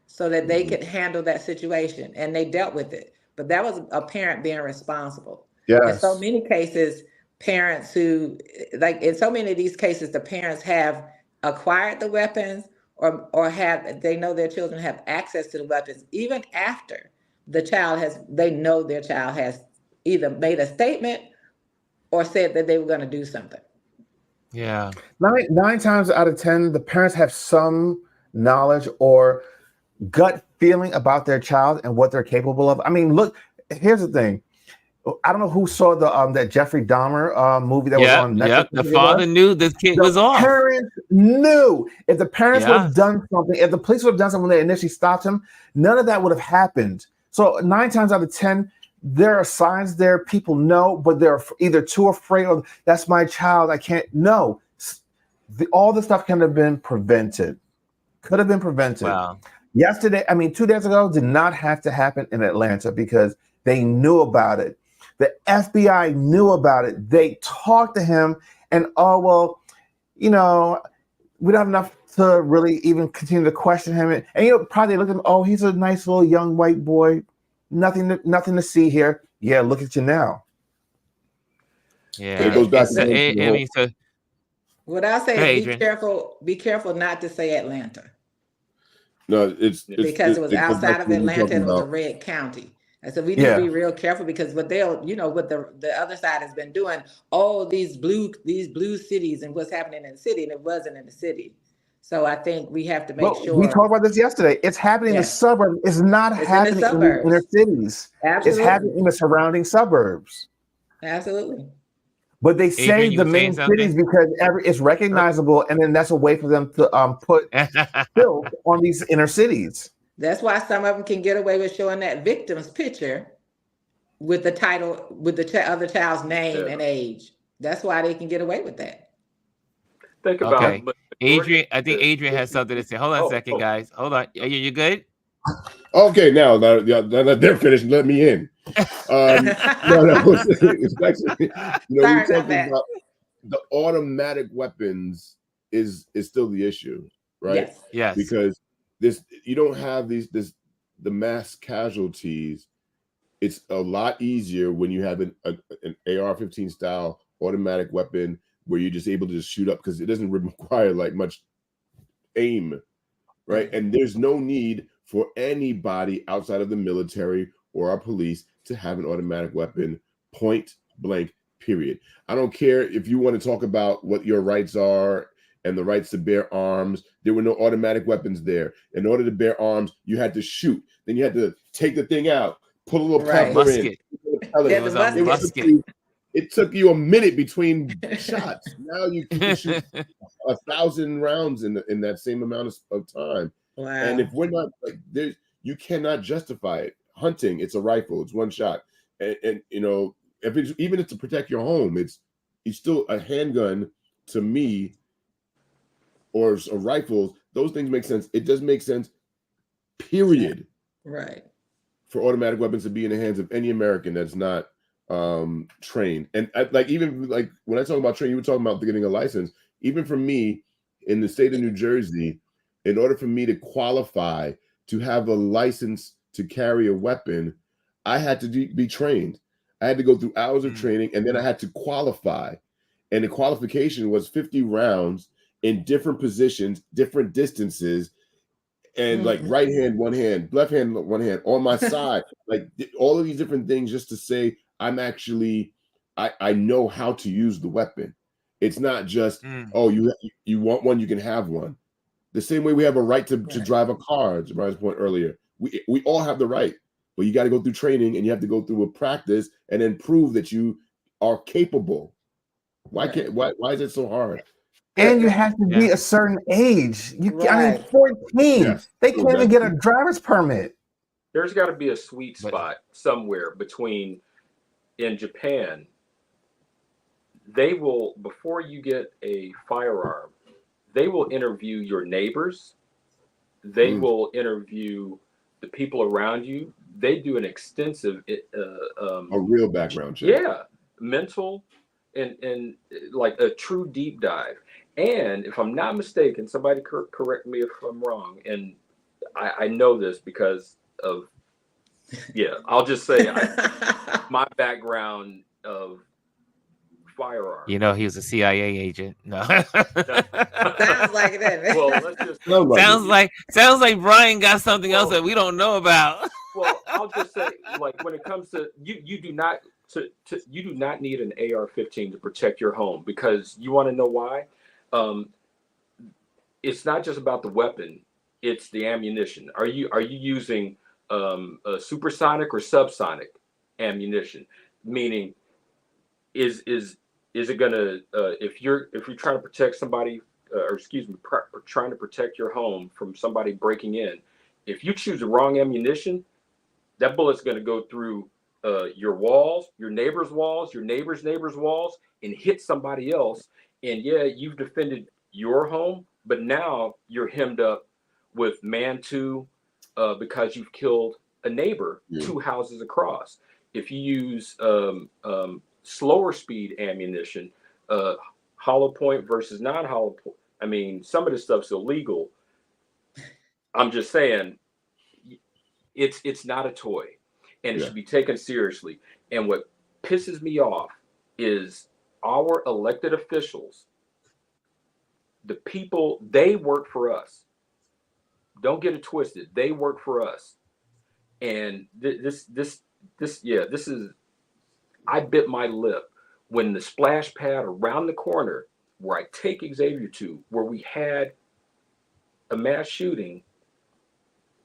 so that they could handle that situation, and they dealt with it. but that was a parent being responsible. Yes. In so many cases, parents who, like in so many of these cases, the parents have acquired the weapons or they know their children have access to the weapons even after they know their child has either made a statement or said that they were going to do something. Yeah. 9 times out of 10, the parents have some knowledge or gut feeling about their child and what they're capable of. I mean, look, here's the thing. I don't know who saw the that Jeffrey Dahmer movie that was on Netflix. Yep. The father knew this kid was off. Parents knew. If the parents would have done something, if the police would have done something when they initially stopped him, none of that would have happened. So 9 times out of 10, there are signs there. People know, but they're either too afraid or that's my child. I can't. No. All this stuff could have been prevented. Could have been prevented. Wow. 2 days ago, did not have to happen in Atlanta because they knew about it. The FBI knew about it. They talked to him and, we don't have enough to really even continue to question him. And probably look at him, he's a nice little young white boy. Nothing to see here. Yeah, look at you now. Yeah. It goes back to what I say is be careful not to say Atlanta. No, because it was outside of Atlanta and it was a red county. And so we need to be real careful because what what the other side has been doing, these blue cities and what's happening in the city, and it wasn't in the city. So I think we have to make sure. We talked about this yesterday. It's happening in the suburbs. It's not happening in the inner cities. Absolutely. It's happening in the surrounding suburbs. Absolutely. But they say the main cities because it's recognizable, and then that's a way for them to put filth on these inner cities. That's why some of them can get away with showing that victim's picture with the title, with the other child's name and age. That's why they can get away with that. Think about it. Adrian, I think Adrian has something to say. Hold on a second, guys. Hold on. You good? Okay, now they're finished. Let me in. It's actually, we're talking about the automatic weapons is still the issue, right? Yes. Because you don't have the mass casualties. It's a lot easier when you have an AR-15 style automatic weapon where you're just able to just shoot up because it doesn't require like much aim, right? And there's no need for anybody outside of the military or our police to have an automatic weapon, point blank, period. I don't care if you want to talk about what your rights are and the rights to bear arms. There were no automatic weapons there. In order to bear arms, you had to shoot. Then you had to take the thing out, put a little pepper in. It took you a minute between shots. Now you can shoot 1,000 rounds in that same amount of time. Wow. And if we're not like there, you cannot justify it. Hunting, it's a rifle, it's one shot, and if it's even to protect your home, it's still a handgun to me, or a rifle. Those things make sense. It does make sense. Period. Right. For automatic weapons to be in the hands of any American that's not trained, and even when I talk about training, you were talking about getting a license. Even for me, in the state of New Jersey, in order for me to qualify to have a license to carry a weapon, I had to be trained. I had to go through hours of training, and then I had to qualify. And the qualification was 50 rounds in different positions, different distances, and like right hand, one hand, left hand, one hand, on my side, like all of these different things just to say I'm actually, I know how to use the weapon. It's not just, you want one, you can have one. The same way we have a right to drive a car, to Brian's point earlier. We all have the right, but you got to go through training and you have to go through a practice and then prove that you are capable. Why is it so hard? And you have to be a certain age. 14. Yes. They can't even get a driver's permit. There's got to be a sweet spot somewhere between, in Japan, they will, before you get a firearm, they will interview your neighbors. They will interview the people around you. They do an extensive a real background check. Yeah, mental and like a true deep dive. And if I'm not mistaken, somebody correct me if I'm wrong, and I know this because of Yeah, I'll just say my background of firearms. You know, he was a CIA agent. No. Sounds like it, doesn't it? Well, let's just sounds like Brian got something else that we don't know about. Well, I'll just say, like, when it comes to you do not need an AR-15 to protect your home, because you want to know why? It's not just about the weapon; it's the ammunition. Are you using a supersonic or subsonic ammunition? Meaning, is it gonna if you're trying to protect somebody, trying to protect your home from somebody breaking in, if you choose the wrong ammunition, that bullet's going to go through your walls, your neighbor's walls, your neighbor's walls, and hit somebody else. And yeah, you've defended your home, but now you're hemmed up with man-2 because you've killed a neighbor 2 houses across. If you use slower speed ammunition, hollow point versus non-hollow point, I mean, some of this stuff's illegal. I'm just saying, it's not a toy, and it should be taken seriously. And what pisses me off is our elected officials, the people, they work for us. Don't get it twisted. They work for us. And this is, I bit my lip when the splash pad around the corner where I take Xavier to, where we had a mass shooting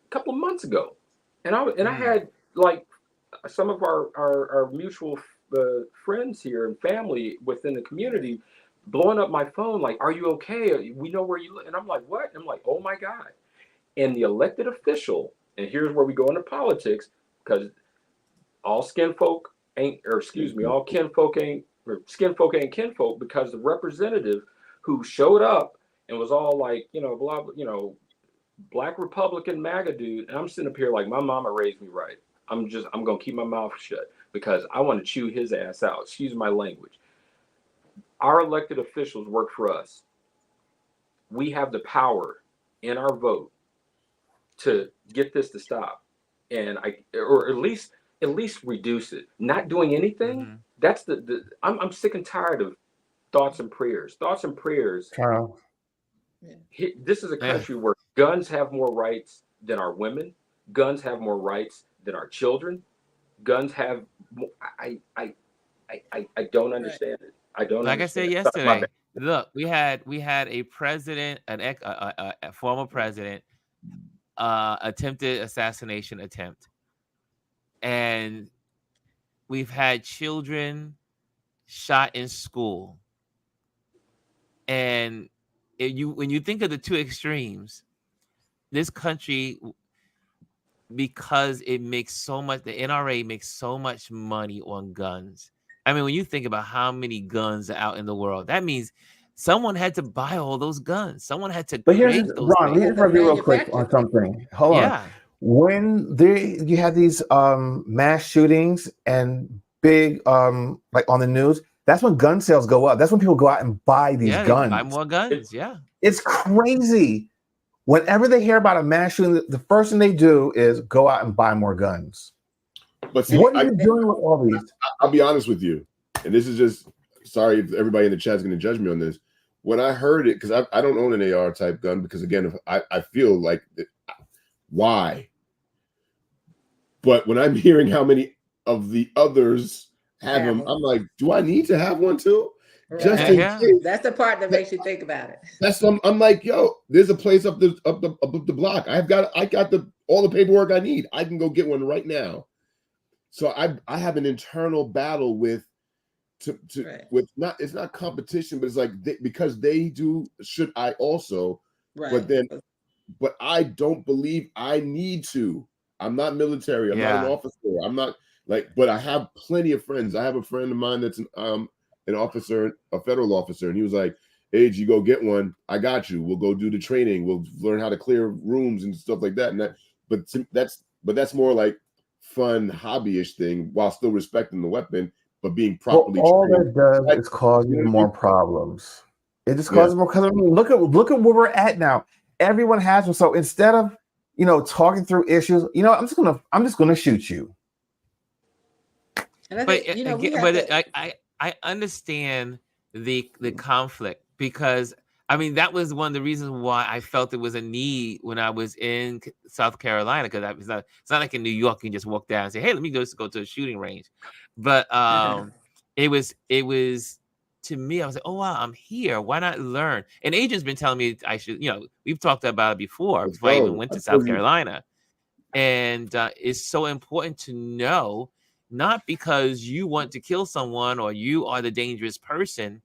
a couple of months ago. And I had, like, some of our mutual friends here and family within the community blowing up my phone, like, "Are you okay? We know where you live." And I'm like, "What?" And I'm like, "Oh my God." And the elected official, and here's where we go into politics, because all kinfolk ain't kinfolk, because the representative who showed up and was all like, blah, Black Republican MAGA dude, and I'm sitting up here like, my mama raised me right. I'm gonna keep my mouth shut because I want to chew his ass out. Excuse my language. Our elected officials work for us. We have the power in our vote to get this to stop, and or at least reduce it. Not doing anything. That's I'm sick and tired of thoughts and prayers. Thoughts and prayers. Charles. This is a country where guns have more rights than our women. Guns have more rights than our children. Guns have. I don't understand it. I don't. Like I said yesterday, look, we had a president, a former president, attempted assassination attempt, and we've had children shot in school, and when you think of the two extremes, this country, because the NRA makes so much money on guns. I mean, when you think about how many guns are out in the world, that means someone had to buy all those guns. Someone had to create those Ron, things. let me interrupt you real quick on something. Hold on. When you have these mass shootings and big like on the news, that's when gun sales go up. That's when people go out and buy these guns. Buy more guns. It's crazy. Whenever they hear about a mass shooting, the first thing they do is go out and buy more guns. But see, what are you doing with all these? I'll be honest with you, and this is just, sorry if everybody in the chat is going to judge me on this. When I heard it, because I don't own an AR type gun, because again, I feel like, why? But when I'm hearing how many of the others have them, I'm like, do I need to have one too? Right. Just in case. That's the part that makes you think about it. That's I'm like, yo, there's a place up the block. I got all the paperwork I need. I can go get one right now. So I have an internal battle with not, it's not competition, but it's like because they do, should I also? Right. But I don't believe I need to. I'm not military. I'm not an officer. I'm not but I have plenty of friends. I have a friend of mine that's an officer, a federal officer, and he was like, "Hey, you go get one. I got you. We'll go do the training. We'll learn how to clear rooms and stuff like that." And that's more like fun hobbyish thing while still respecting the weapon, but being properly all trained. that does is cause you more problems. It just causes more. Because I mean, look at where we're at now. Everyone has them. So instead of talking through issues. I'm just gonna shoot you. And I But think, we again, have but to. I understand the conflict, because I mean that was one of the reasons why I felt there was a need when I was in South Carolina, because it's not like in New York you can just walk down and say, hey, let me just go to a shooting range. But it was to me, I was like, oh wow, I'm here. Why not learn? And Adrian's been telling me I should, we've talked about it before Let's I even go. went I to South told you. Carolina. And it's so important to know, not because you want to kill someone or you are the dangerous person,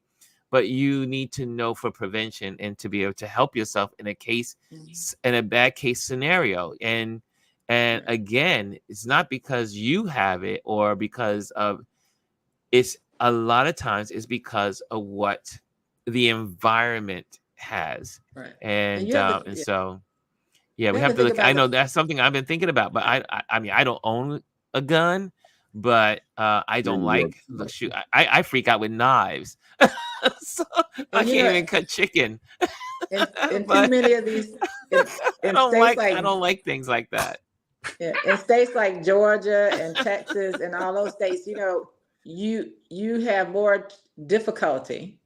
but you need to know for prevention and to be able to help yourself in a bad case scenario. And Right. again, it's not because you have it or because of it's a lot of times it's because of what the environment has. Right. And And you have to, and so yeah, you we have have to to think look. I about know that's something I've been thinking about, but I mean, I don't own a gun, but I You're in don't New York. like the shoot. I freak out with knives, so I and can't even cut chicken. in too But many of these in, in states I like don't like things like that. in states like Georgia and Texas and all those states, you have more difficulty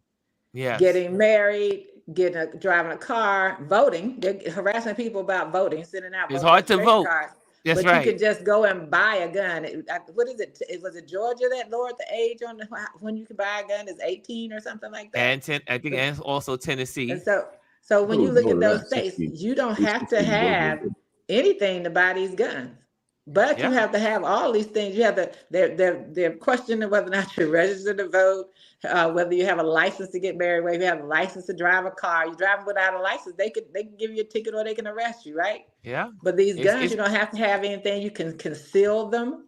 Yes, getting married, driving a car, voting. They're harassing people about voting, sending out it's voter hard to registration vote. cards. That's But you right. can just go and buy a gun. What is it? Was it Georgia that lowered the age on when you can buy a gun is 18 or something like that? I think, and also And Tennessee. so when Oh, you it's look lower at than those that. states, 16. you don't It's have to 16 Georgia. have anything to buy these guns. But you Yeah, have to have all these things. You have to, they're questioning whether or not you're registered to vote, whether you have a license to get married, whether you have a license to drive a car. You're driving without a license, they can give you a ticket or they can arrest you, right? yeah. But these guns, It's you don't have to have anything. You can conceal them.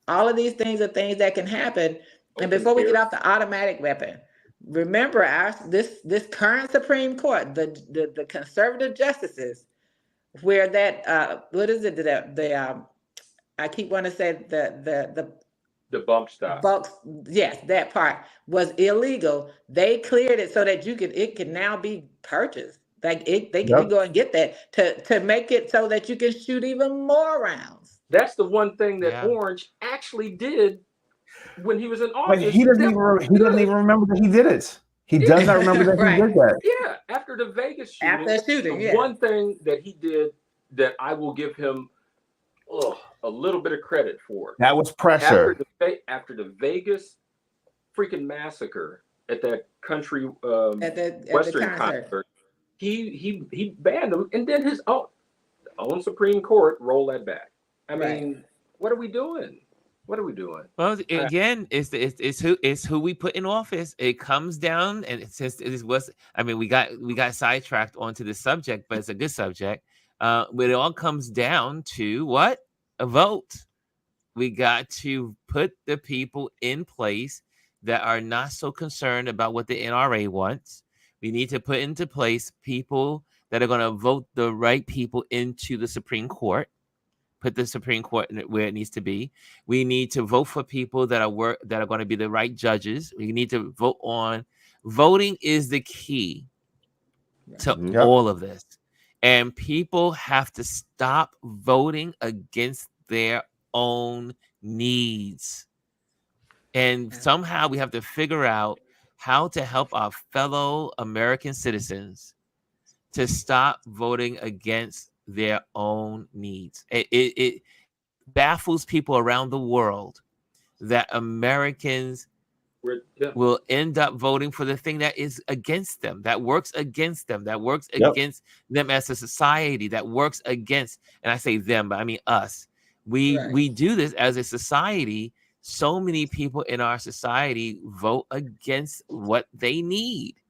All of these things are things that can happen. And Open before we get carry. off the automatic weapon, remember this current Supreme Court, the conservative justices, where that what is it the I keep wanting to say The bump stock. bulk, yes, that part was illegal. They cleared it so that it can now be purchased. Like you can Yep. go and get that to make it so that you can shoot even more rounds. That's the one thing that yeah. Orange actually did when he was in But office. he doesn't That even was he doesn't good. even remember that he did it. He does not remember that he Right. did that. Yeah, after the Vegas After shooting, a the shooting, yeah. one thing that he did that I will give him a little bit of credit for, That was after pressure. after the Vegas freaking massacre at that country At the western concert. concert, he banned them, and then his own Supreme Court rolled that back. I Right. mean, what are we doing? What are we doing? Well, again, it's who we put in office. It comes down, and since it was, I mean, we got sidetracked onto this subject, but it's a good subject. But it all comes down to what? A vote. We got to put the people in place that are not so concerned about what the NRA wants. We need to put into place people that are going to vote the right people into the Supreme Court. Put the Supreme Court where it needs to be. We need to vote for people that are going to be the right judges. We need to vote on voting is the key to Mhm. Yep. all of this. And people have to stop voting against their own needs. And somehow we have to figure out how to help our fellow American citizens to stop voting against their own needs. It baffles people around the world that Americans Yeah. will end up voting for the thing that is against them, that works against them, that works Yep. against them as a society, that works against, and I say them, but I mean us. We do this as a society. So many people in our society vote against what they need.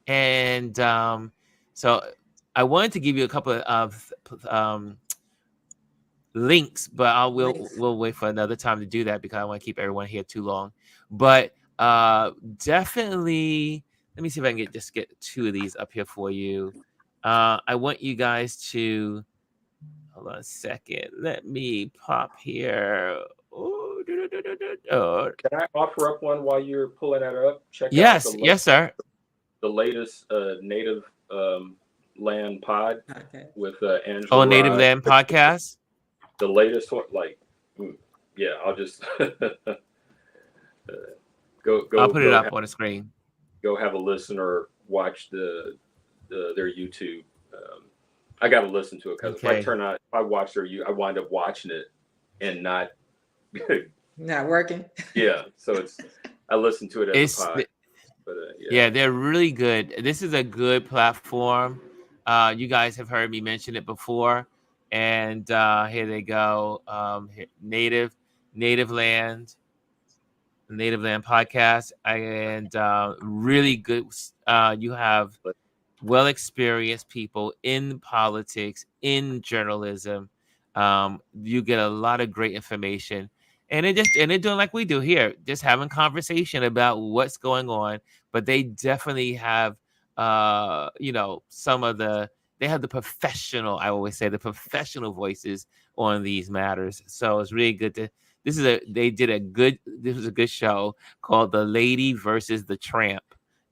And so I wanted to give you a couple of links, but we'll wait for another time to do that because I want to keep everyone here too long. But definitely, let me see if I can get two of these up here for you. I want you guys to hold on a second. Let me pop here. Oh, Can I offer up one while you're pulling that up? Check out yes, yes, sir. the latest native Land Pod Okay. with Angela Oh, Native Rye. Land podcast. The latest one, like, yeah, I'll just I'll put it go up on the screen. go have a listen or watch their YouTube. I got to listen to it because Okay. if I watch I wind up watching it and not. Not working. Yeah, so I listen to it as It's a pod. But yeah, they're really good. This is a good platform. You guys have heard me mention it before, and here they go. Native Land podcast, and really good. You have well experienced people in politics, in journalism. You get a lot of great information, and they're doing like we do here, just having conversation about what's going on. But they definitely have, some of they have the professional. I always say the professional voices on these matters. So it's really good to. This was a good show called The Lady versus the Tramp.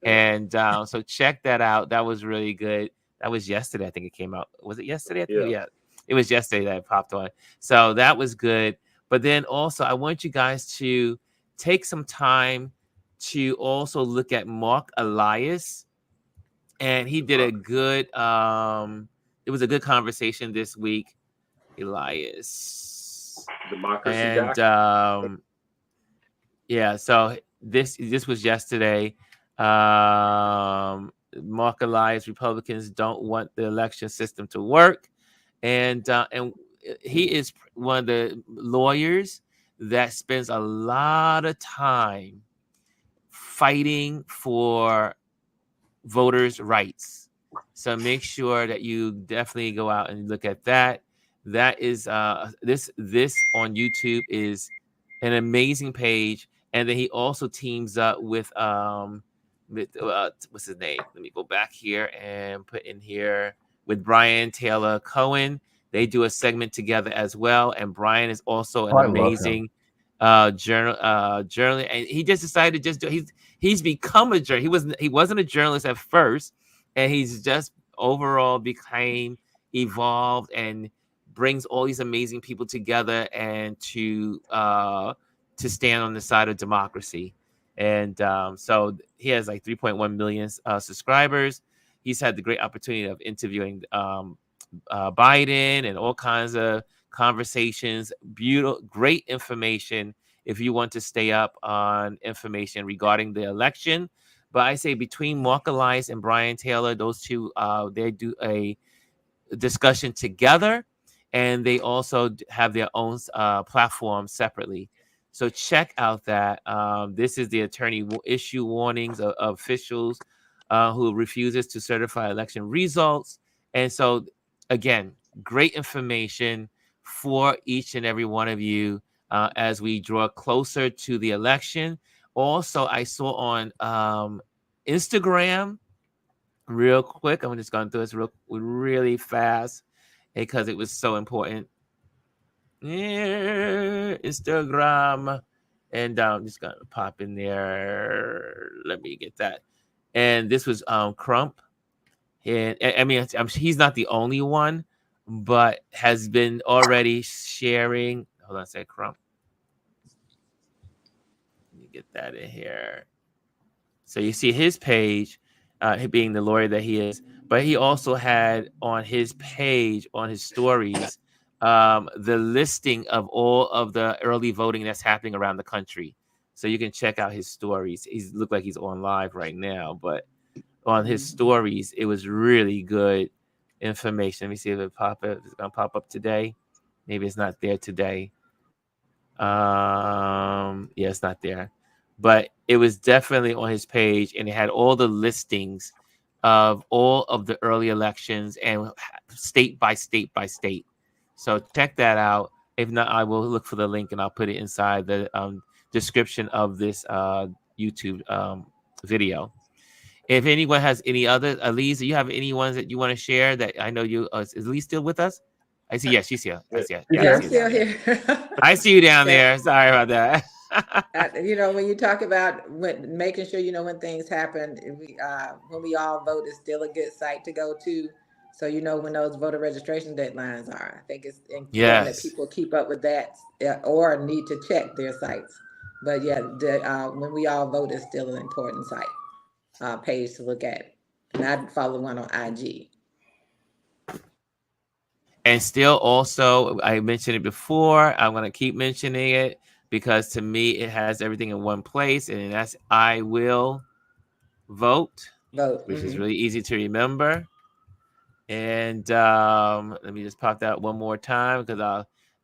And so check that out. That was really good. That was yesterday. I think it came out. Was it yesterday? I think, yeah. It was yesterday that it popped on. So that was good. But then also, I want you guys to take some time to also look at Mark Elias. And he did a good, it was a good conversation this week. Elias. Democracy and yeah, so this was yesterday. Mark Elias, Republicans don't want the election system to work, and he is one of the lawyers that spends a lot of time fighting for voters' rights. So make sure that you definitely go out and look at that. That is this on YouTube is an amazing page. And then he also teams up with what's his name? Let me go back here and put in here with Brian Taylor Cohen. They do a segment together as well. And Brian is also an amazing journalist, and he just decided to just do. He's become a journalist. He wasn't a journalist at first, and he's just overall became evolved and brings all these amazing people together and to stand on the side of democracy. And so he has like 3.1 million subscribers. He's had the great opportunity of interviewing Biden and all kinds of conversations. Beautiful, great information if you want to stay up on information regarding the election. But I say between Mark Elias and Brian Taylor, those two, they do a discussion together, and they also have their own platform separately. So check out that. This is the attorney issue warnings of officials who refuses to certify election results. And so, again, great information for each and every one of you as we draw closer to the election. Also, I saw on Instagram, real quick, I'm just going through this really fast because it was so important. Instagram, and I'm just gonna pop in there. Let me get that. And this was Crump, and I mean he's not the only one, but has been already sharing. Hold on a second, Crump. Let me get that in here. So you see his page, being the lawyer that he is, but he also had on his page, on his stories, the listing of all of the early voting that's happening around the country. So you can check out his stories. He looked like he's on live right now, but on his stories, it was really good information. Let me see if it's gonna pop up today. Maybe it's not there today. Yeah, it's not there, but it was definitely on his page, and it had all the listings of all of the early elections and state by state by state. So check that out. If not, I will look for the link and I'll put it inside the description of this YouTube video. If anyone has any other, Elise, do you have any ones that you want to share? That I know you is Elise still with us? I see. Yeah, she's here. I see. Yeah, I'm still here. I see you down there. Sorry about that. When you talk about making sure when things happen, when we all vote, is still a good site to go to. So you know when those voter registration deadlines are. I think it's important that Yes. people keep up with that or need to check their sites. But yeah, when we all vote is still an important site page to look at. And I follow one on IG. And still also, I mentioned it before. I'm going to keep mentioning it because to me, it has everything in one place. And that's I will vote, Vote. which is Mm-hmm. really easy to remember. And let me just pop that one more time because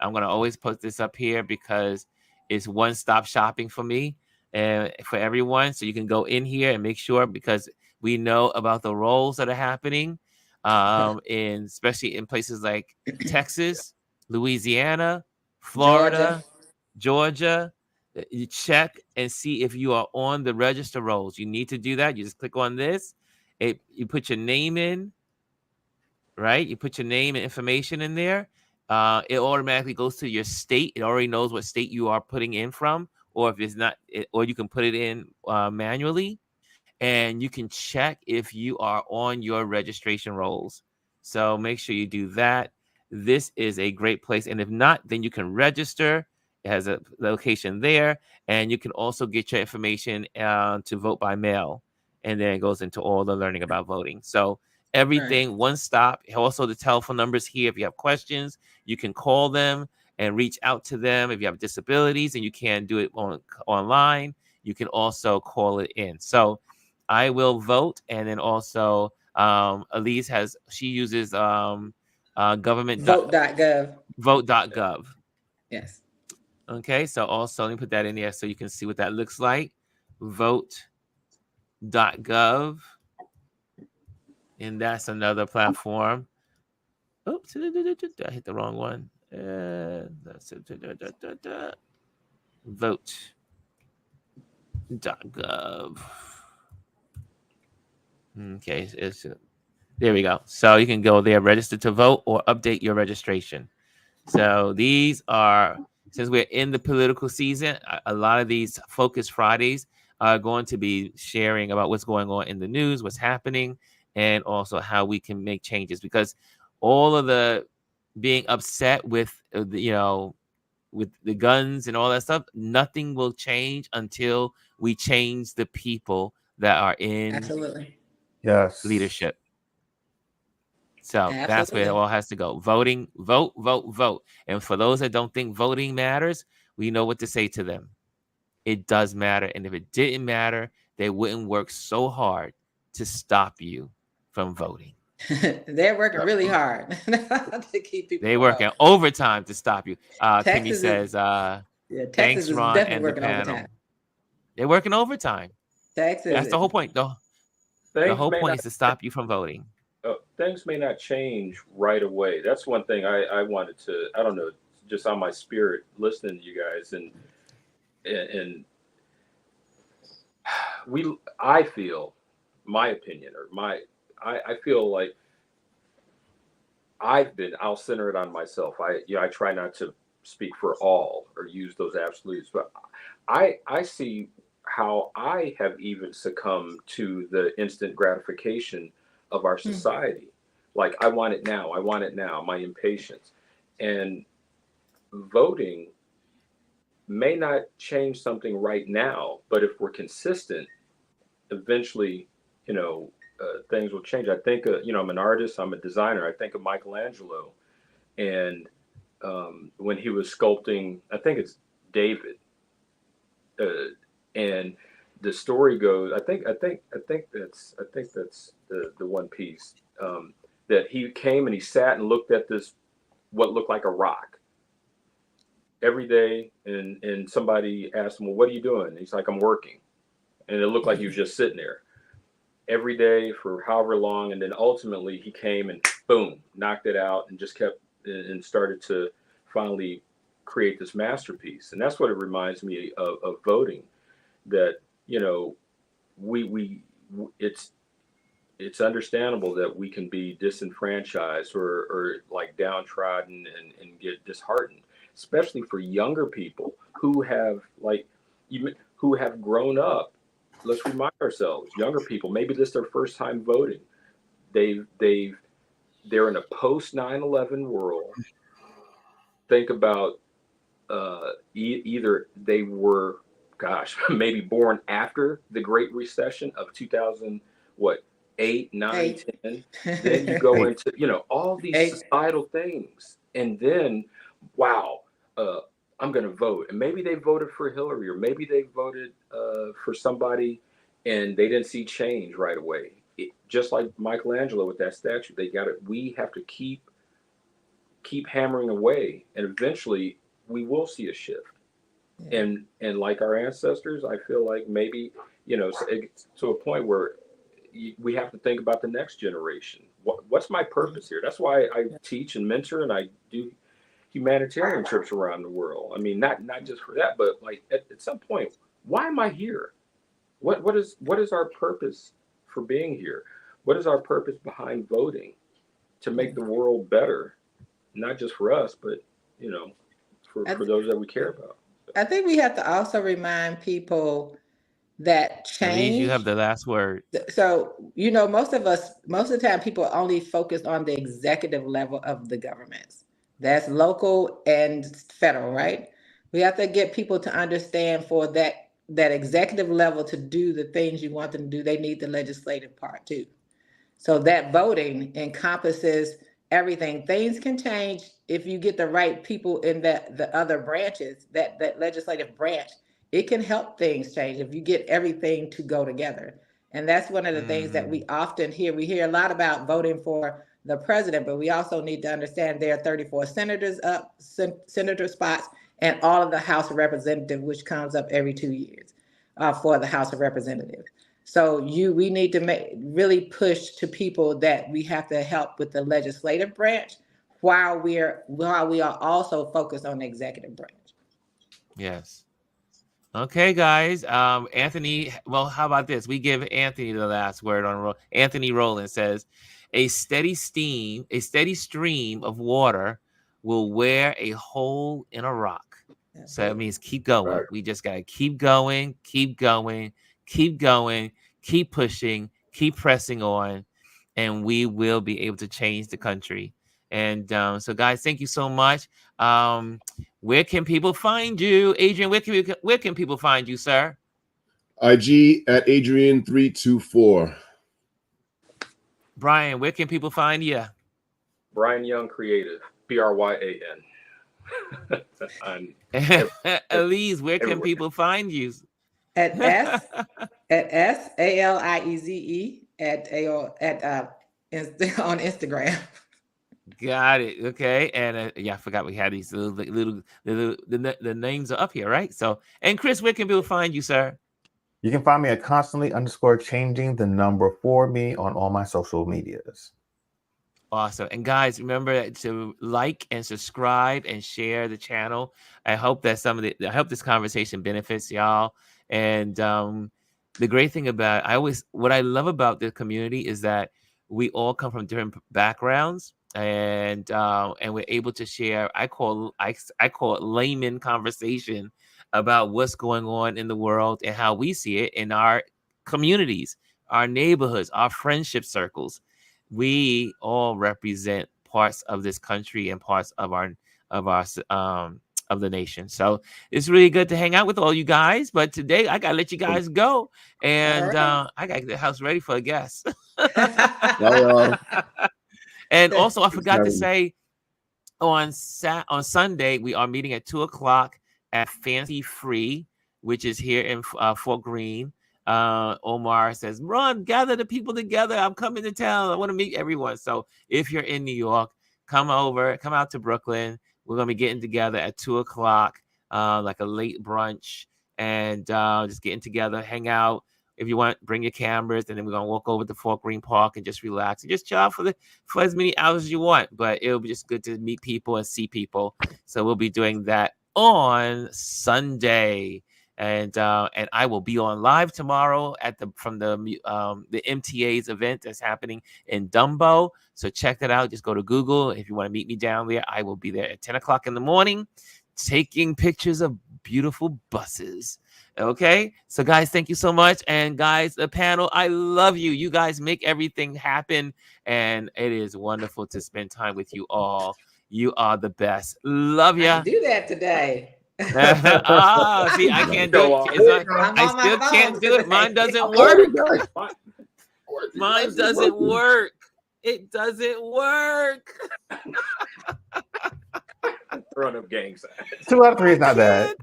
I'm going to always put this up here because it's one-stop shopping for me and for everyone. So you can go in here and make sure because we know about the roles that are happening, especially in places like Texas, Louisiana, Georgia. Florida, Georgia. You check and see if you are on the register rolls. You need to do that. You just click on this. You put your name in, right? You put your name and information in there. It automatically goes to your state. It already knows what state you are putting in from, or if it's not, or you can put it in manually, and you can check if you are on your registration rolls. So make sure you do that. This is a great place, and if not, then you can register. It has a location there, and you can also get your information to vote by mail, and then it goes into all the learning about voting. So Right. everything one stop. Also, the telephone numbers here. If you have questions, you can call them and reach out to them. If you have disabilities and you can't do it online, you can also call it in. So I will vote, and then also Elise she uses government Vote.gov. vote.gov. Yes. Okay, so also let me put that in there so you can see what that looks like. Vote.gov, and that's another platform. Oops, I hit the wrong one. Vote.gov. Okay, there we go. So you can go there, register to vote, or update your registration. So these are, since we're in the political season, a lot of these Focus Fridays are going to be sharing about what's going on in the news, what's happening, and also how we can make changes. Because all of the being upset with, with the guns and all that stuff, nothing will change until we change the people that are in Absolutely. Yes. leadership. So that's where it Absolutely. all has to go. Voting, vote, vote, vote. And for those that don't think voting matters, we know what to say to them. It does matter. And if it didn't matter, they wouldn't work so hard to stop you from voting. They're working really hard to keep people They from work in voting. overtime to stop you. Kimmy Texas is says, Yeah, Texas thanks, is Ron, definitely and the working overtime. panel. They're working overtime. Texas That's the is whole point. The Things whole may point not is to stop you from voting. things may not change right away. That's one thing I wanted to. I don't know, just on my spirit listening to you guys, and I feel, my opinion or my I feel like I'll center it on myself. I try not to speak for all or use those absolutes, but I see how I have even succumbed to the instant gratification of our Hmm. society. Like I want it now, I want it now, my impatience. And voting may not change something right now, but if we're consistent, eventually, you know, things will change. I think, I'm an artist, I'm a designer. I think of Michelangelo, and when he was sculpting, I think it's David, and the story goes. I think that's the one piece that he came and he sat and looked at this what looked like a rock every day, and somebody asked him, "Well, what are you doing?" And he's like, "I'm working," and it looked like he was just sitting there every day for however long, and then ultimately he came and boom, knocked it out, and just kept and started to finally create this masterpiece. And that's what it reminds me of voting. That you know, we it's understandable that we can be disenfranchised or like downtrodden and get disheartened, especially for younger people who have who have grown up. Let's remind ourselves, younger people, maybe this is their first time voting. They've they're in a post 9/11 world. Think about either they were, gosh, maybe born after the Great Recession of 2000, what, 8, 9, Eight. 10. Then you go Hey, into, all these Eight. societal things. And then, wow, I'm going to vote. And maybe they voted for Hillary, or maybe they voted for somebody and they didn't see change right away. Just like Michelangelo with that statue, we have to keep hammering away, and eventually we will see a shift. Yeah. And like our ancestors, I feel like maybe to a point where we have to think about the next generation. What's my purpose here? That's why I teach and mentor, and I do humanitarian trips around the world. I mean, not just for that, but like at some point, why am I here? What is our purpose for being here? What is our purpose behind voting to make the world better, not just for us, but for those that we care about. I think we have to also remind people that Elise, you change. have the last word. So, most of the time, people are only focused on the executive level of the governments. That's local and federal, right? We have to get people to understand for that executive level to do the things you want them to do, they need the legislative part too. So that voting encompasses everything. Things can change if you get the right people in the other branches, that legislative branch. It can help things change if you get everything to go together. And that's one of the things that we often hear. We hear a lot about voting for the president, but we also need to understand there are 34 senators up, senator spots, and all of the House of Representatives, which comes up every 2 years for the House of Representatives. So we need to really push to people that we have to help with the legislative branch while we are also focused on the executive branch. Yes. Okay, guys. Anthony. Well, how about this? We give Anthony the last word on. Anthony Rowland says, a steady stream of water will wear a hole in a rock. So that means keep going. Right. We just gotta keep going, keep going, keep going, keep pushing, keep pressing on, and we will be able to change the country. And so, guys, thank you so much. Where can people find you, Adrian? Where can people find you, sir? IG at Adrian324. Brian, where can people find you? Brian Young Creative, BRYAN. Elise, where can people find you? At SALIEZE on Instagram. Got it. Okay. And I forgot we had these little the names are up here, right? So, and Chris, where can people find you, sir? You can find me at constantly_changing the number for me on all my social medias. Awesome. And guys, remember to like and subscribe and share the channel. I hope that I hope this conversation benefits y'all. And the great thing about what I love about the community is that we all come from different backgrounds, and we're able to share. I call it layman conversation about what's going on in the world and how we see it in our communities, our neighborhoods, our friendship circles. We all represent parts of this country and parts of the nation. So it's really good to hang out with all you guys. But today I gotta let you guys go, and I gotta get the house ready for a guest. And also, I forgot to say, on Sunday we are meeting at 2:00 at Fancy Free, which is here in Fort Greene. Omar says, "Run, gather the people together. I'm coming to town. I want to meet everyone." So if you're in New York, come out to Brooklyn. We're gonna be getting together at 2:00, like a late brunch, and just getting together, hang out. If you want, bring your cameras, and then we're gonna walk over to Fort Greene Park and just relax and just chill out for as many hours as you want. But it'll be just good to meet people and see people. So we'll be doing that on Sunday. And I will be on live tomorrow from the MTA's event that's happening in Dumbo. So check that out. Just go to Google. If you want to meet me down there, I will be there at 10:00 in the morning taking pictures of beautiful buses. Okay, so guys, thank you so much. And guys, the panel, I love you. You guys make everything happen, and it is wonderful to spend time with you all. You are the best. Love I ya. can do that today. See, I can't do Go it. on. I'm I on my still phone can't do it. Mine today. doesn't Where work. you guys? Mine doesn't work. It doesn't work. Throwing up gang signs. 2 out of 3 is not bad.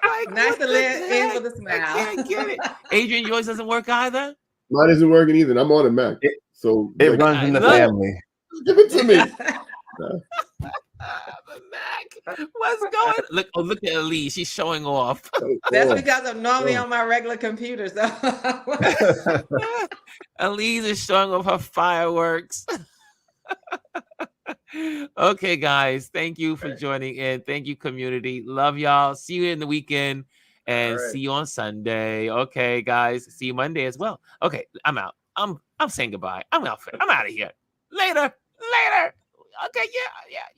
Like, Nice what to the live in heck? with a smile. I can't get it. Adrian, yours doesn't work either. Mine isn't working either. And I'm on a Mac, so It like, runs in the look. family. give it to me. The Mac. What's going? Look at Elise. She's showing off. That's because I'm normally on my regular computer. So Elise is showing off her fireworks. Okay, guys. Thank you for joining in. Thank you, community. Love y'all. See you in the weekend and see you on Sunday. Okay, guys. See you Monday as well. Okay, I'm out. I'm saying goodbye. I'm out of here. Later. Okay, yeah.